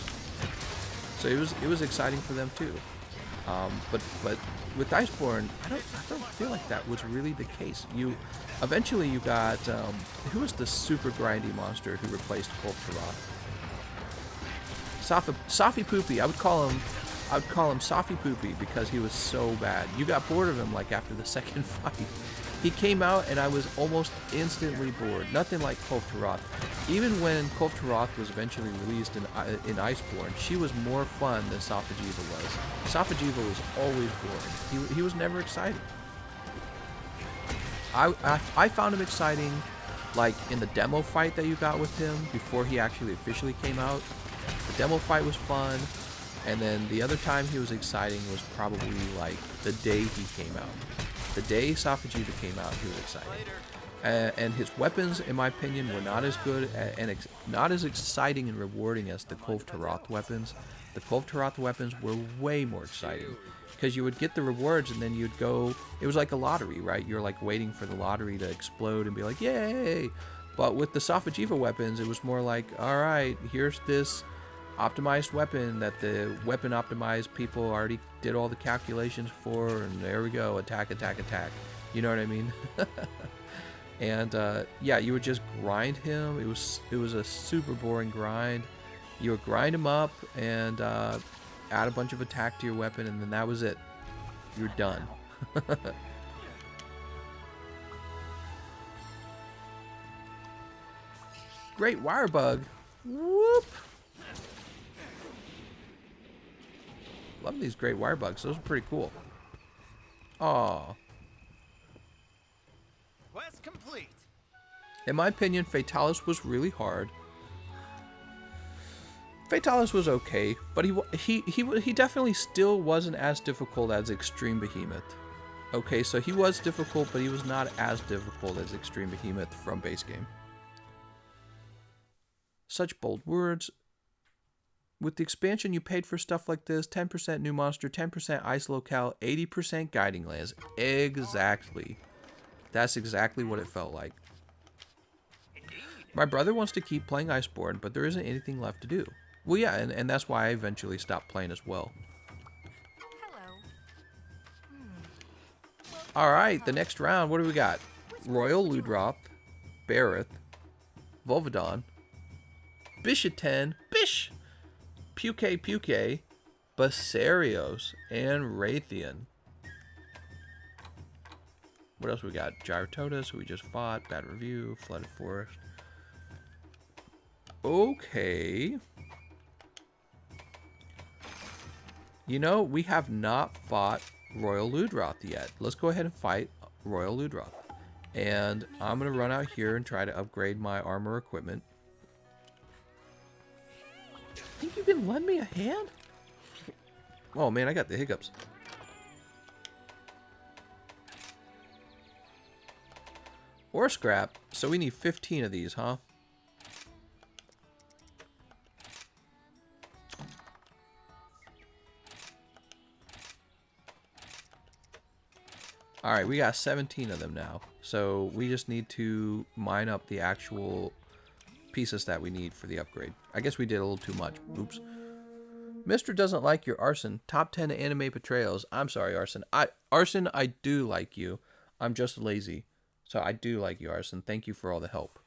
So it was exciting for them too. But with Iceborne, I don't feel like that was really the case. Eventually you got, who was the super grindy monster who replaced Kulf Taroth? Safi Poopy. I would call him Safi Poopy because he was so bad. You got bored of him like after the second fight. He came out and I was almost instantly bored. Nothing like Kulf Taroth. Even when Kulf Taroth was eventually released in Iceborne, she was more fun than Safajiva was. Safajiva was always boring. He was never exciting. I found him exciting like in the demo fight that you got with him before he actually officially came out. The demo fight was fun, and then the other time he was exciting was probably like the day he came out. The day Safajiva came out, he was exciting. And his weapons, in my opinion, were not as good and not as exciting and rewarding as the Kulf Taroth weapons. The Kulf Taroth weapons were way more exciting because you would get the rewards and then you'd go. It was like a lottery, right? You're like waiting for the lottery to explode and be like, yay! But with the Safajiva weapons, it was more like, all right, here's this optimized weapon that the weapon optimized people already did all the calculations for, and there we go, attack, attack, attack. You know what I mean? And yeah, you would just grind him. It was a super boring grind. You would grind him up and add a bunch of attack to your weapon, and then that was it. You're done. Great wire bug. Whoop. Love these great wire bugs. Those are pretty cool. Aww. Quest complete. In my opinion, Fatalis was really hard. Fatalis was okay, but he definitely still wasn't as difficult as Extreme Behemoth. Okay, so he was difficult, but he was not as difficult as Extreme Behemoth from base game. Such bold words. With the expansion, you paid for stuff like this: 10% new monster, 10% ice locale, 80% guiding lands. Exactly. That's exactly what it felt like. My brother wants to keep playing Iceborne, but there isn't anything left to do. Well, yeah, and that's why I eventually stopped playing as well. Hello. Alright, the next round, what do we got? Royal Ludroth, Barith, Volvidon, Bishaten, Bish! Puke, Basarios, and Raytheon. What else we got? Gyrototus, who we just fought, Bad Review, Flooded Forest. Okay. You know, we have not fought Royal Ludroth yet. Let's go ahead and fight Royal Ludroth. And I'm going to run out here and try to upgrade my armor equipment. Think you can lend me a hand? Oh man, I got the hiccups. Or scrap. So we need 15 of these, huh? Alright, we got 17 of them now. So we just need to mine up the actual pieces that we need for the upgrade. I guess we did a little too much. Oops. Mister doesn't like your Arson. Top 10 anime portrayals. I'm sorry, Arson. Arson, I do like you. I'm just lazy. So I do like you, Arson. Thank you for all the help.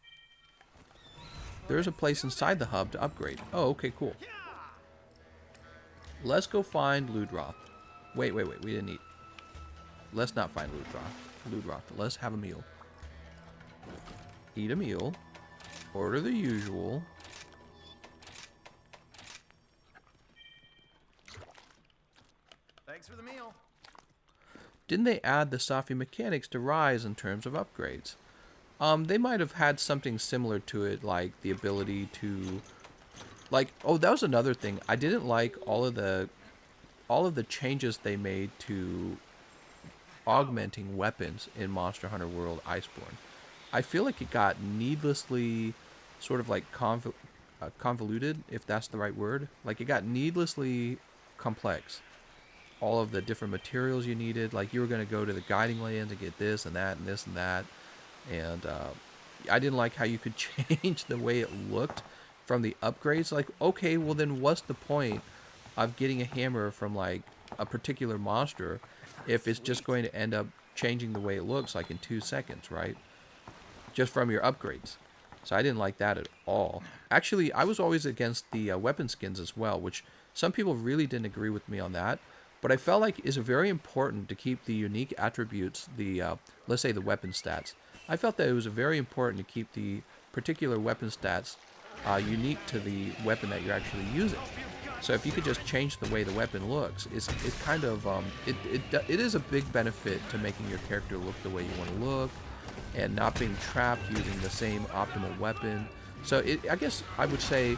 There's a place inside the hub to upgrade. Oh, okay, cool. Let's go find Ludroth. Wait. We didn't eat. Let's not find Ludroth. Let's have a meal. Eat a meal. Order the usual. Thanks for the meal. Didn't they add the Safi mechanics to Rise in terms of upgrades? They might have had something similar to it, like the ability to, like, oh, that was another thing. I didn't like all of the changes they made to augmenting weapons in Monster Hunter World Iceborne. I feel like it got needlessly sort of like convoluted, if that's the right word. Like, it got needlessly complex. All of the different materials you needed, like you were going to go to the guiding lands and get this and that and this and that. And I didn't like how you could change the way it looked from the upgrades. Like, okay, well then what's the point of getting a hammer from like a particular monster if it's just going to end up changing the way it looks like in 2 seconds, right? Just from your upgrades. So I didn't like that at all. Actually, I was always against the weapon skins as well, which some people really didn't agree with me on that. But I felt like it's very important to keep the unique attributes, the let's say the weapon stats. I felt that it was very important to keep the particular weapon stats unique to the weapon that you're actually using. So if you could just change the way the weapon looks, it's kind of it is a big benefit to making your character look the way you want to look, and not being trapped using the same optimal weapon. So I guess I would say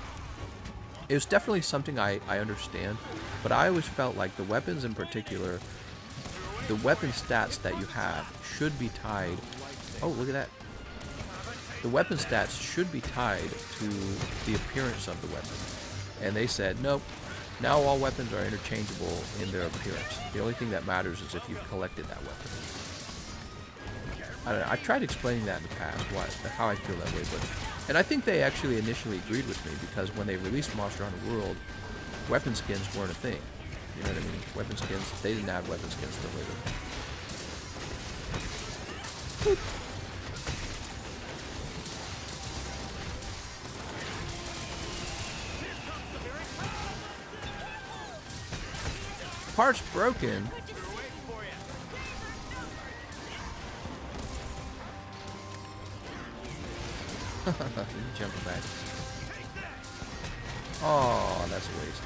it was definitely something I understand, but I always felt like the weapons in particular, the weapon stats that you have should be tied. Oh, look at that. The weapon stats should be tied to the appearance of the weapon. And they said, nope, now all weapons are interchangeable in their appearance. The only thing that matters is if you've collected that weapon. I don't know, I've tried explaining that in the past, how I feel that way, and I think they actually initially agreed with me, because when they released Monster Hunter World, weapon skins weren't a thing. You know what I mean? Weapon skins, they didn't add weapon skins till later. Parts broken. Jumping back. Oh, that's a waste.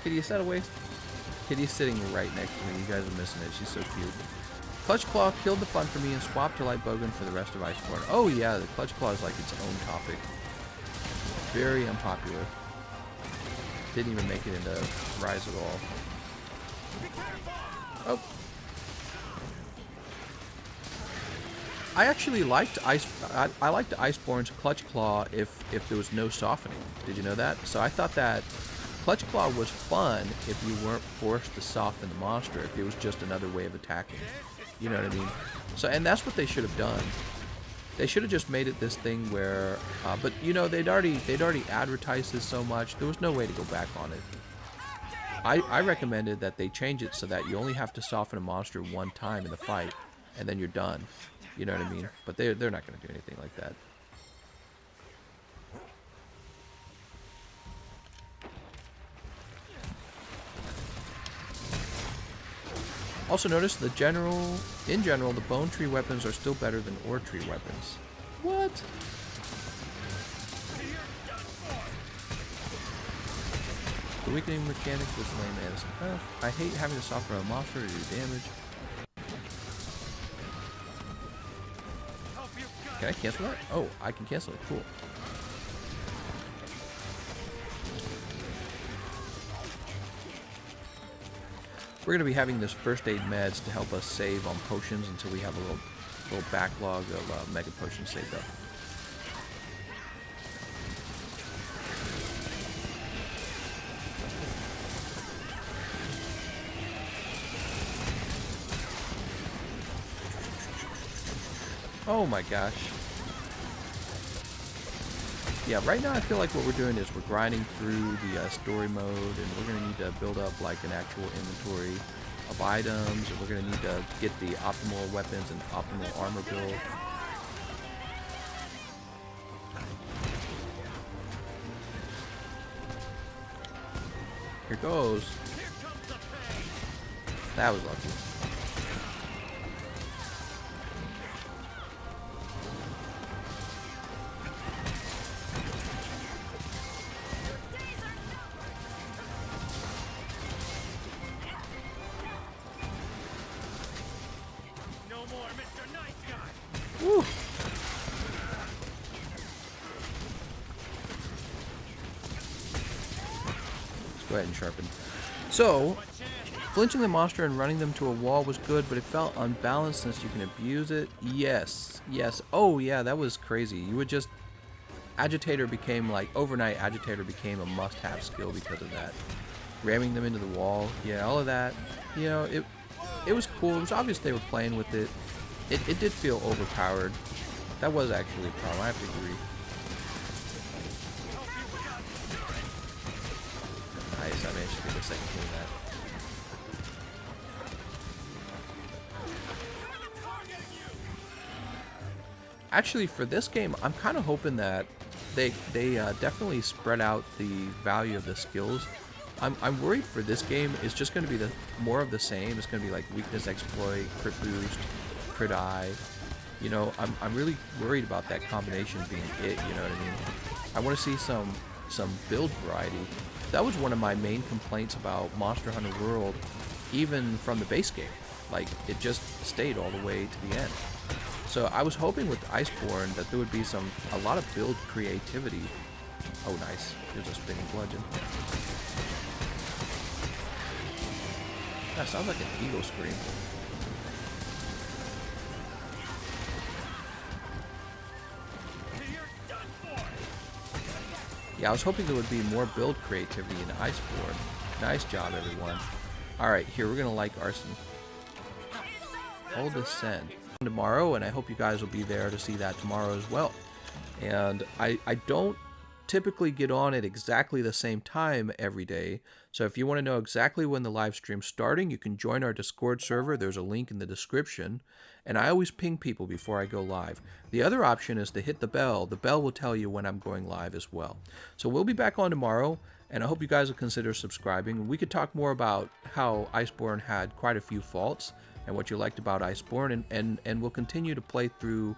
Kitty, is that a waste? Kitty's sitting right next to me. You guys are missing it. She's so cute. Clutch Claw killed the fun for me and swapped to Light Bogan for the rest of Iceborne. Oh yeah, the Clutch Claw is like its own topic. Very unpopular. Didn't even make it into Rise at all. Oh. I actually liked I liked Iceborne's Clutch Claw if there was no softening. Did you know that? So I thought that Clutch Claw was fun if you weren't forced to soften the monster, if it was just another way of attacking. You know what I mean? So, and that's what they should have done. They should have just made it this thing where, but you know, they'd already advertised this so much, there was no way to go back on it. I recommended that they change it so that you only have to soften a monster one time in the fight, and then you're done. You know what I mean? But they're not going to do anything like that. Also notice in general, the bone tree weapons are still better than ore tree weapons. What? The weakening mechanic was lame as I hate having to soften a monster to do damage. Can I cancel that? Oh, I can cancel it. Cool. We're going to be having this first aid meds to help us save on potions until we have a little backlog of mega potions saved up. Oh my gosh. Yeah, right now I feel like what we're doing is we're grinding through the story mode, and we're going to need to build up like an actual inventory of items, and we're going to need to get the optimal weapons and optimal armor build. Here goes. That was lucky. No more Mr. Nice Guy. Woo. Let's go ahead and sharpen. So, flinching the monster and running them to a wall was good, but it felt unbalanced since you can abuse it. Yes, yes. Oh yeah, that was crazy. You would just... Agitator became like... Overnight Agitator became a must-have skill because of that. Ramming them into the wall. Yeah, all of that. You know, it was cool. It was obvious they were playing with it. It did feel overpowered. That was actually a problem. I have to agree. Nice, I managed to get a second kill of that. Actually, for this game, I'm kind of hoping that they definitely spread out the value of the skills. I'm worried for this game it's just going to be more of the same. It's going to be like weakness exploit, crit boost, crit eye. You know, I'm really worried about that combination being it. You know what I mean? I want to see some build variety. That was one of my main complaints about Monster Hunter World, even from the base game. Like, it just stayed all the way to the end. So I was hoping with Iceborne that there would be a lot of build creativity. Oh, nice. There's a spinning bludgeon. That sounds like an eagle scream. Yeah, I was hoping there would be more build creativity in Iceborne. Nice job, everyone. Alright, here, we're going to like Arson. Hold Ascend. Tomorrow, and I hope you guys will be there to see that tomorrow as well. And I don't typically get on at exactly the same time every day, so if you want to know exactly when the live stream's starting, you can join our Discord server. There's a link in the description, and I always ping people before I go live. The other option is to hit the bell. The bell will tell you when I'm going live as well. So we'll be back on tomorrow, and I hope you guys will consider subscribing. We could talk more about how Iceborne had quite a few faults and what you liked about Iceborne, and we'll continue to play through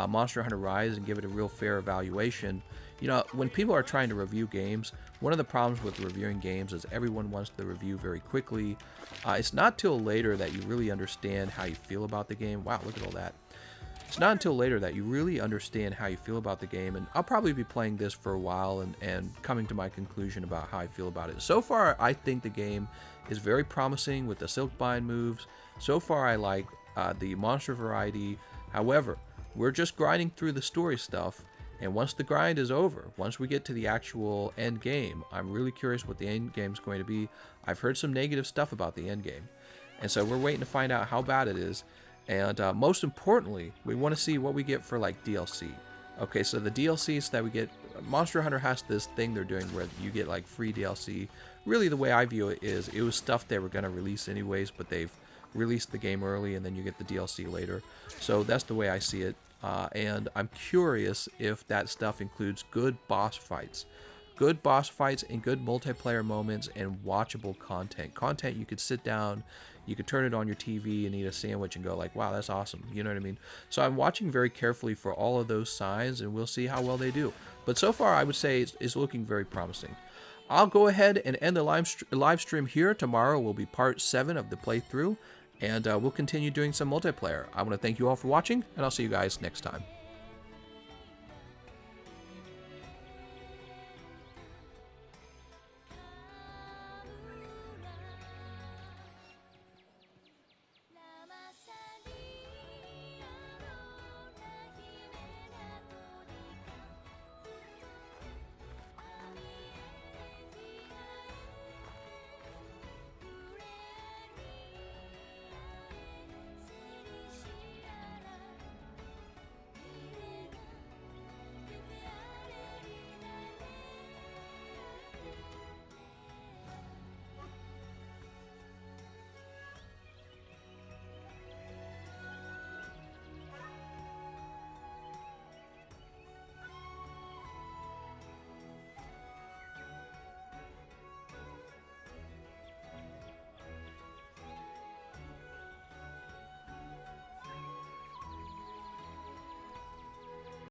Monster Hunter Rise and give it a real fair evaluation. You know, when people are trying to review games, one of the problems with reviewing games is everyone wants the review very quickly. It's not till later that you really understand how you feel about the game. Wow, look at all that. It's not until later that you really understand how you feel about the game, and I'll probably be playing this for a while and coming to my conclusion about how I feel about it. So far, I think the game is very promising with the Silkbind moves. So far, I like the monster variety. However, we're just grinding through the story stuff, and once the grind is over, once we get to the actual end game, I'm really curious what the end game is going to be. I've heard some negative stuff about the end game, and so we're waiting to find out how bad it is. And most importantly, we want to see what we get for like DLC. Okay, so the DLCs that we get, Monster Hunter has this thing they're doing where you get like free DLC. Really, the way I view it is it was stuff they were going to release anyways, but they've released the game early and then you get the DLC later. So that's the way I see it. And I'm curious if that stuff includes good boss fights. Good boss fights and good multiplayer moments and watchable content. Content you could sit down, you could turn it on your TV and eat a sandwich and go like, wow, that's awesome. You know what I mean? So I'm watching very carefully for all of those signs, and we'll see how well they do. But so far, I would say it's looking very promising. I'll go ahead and end the live stream here. Tomorrow will be part 7 of the playthrough, and we'll continue doing some multiplayer. I want to thank you all for watching, and I'll see you guys next time.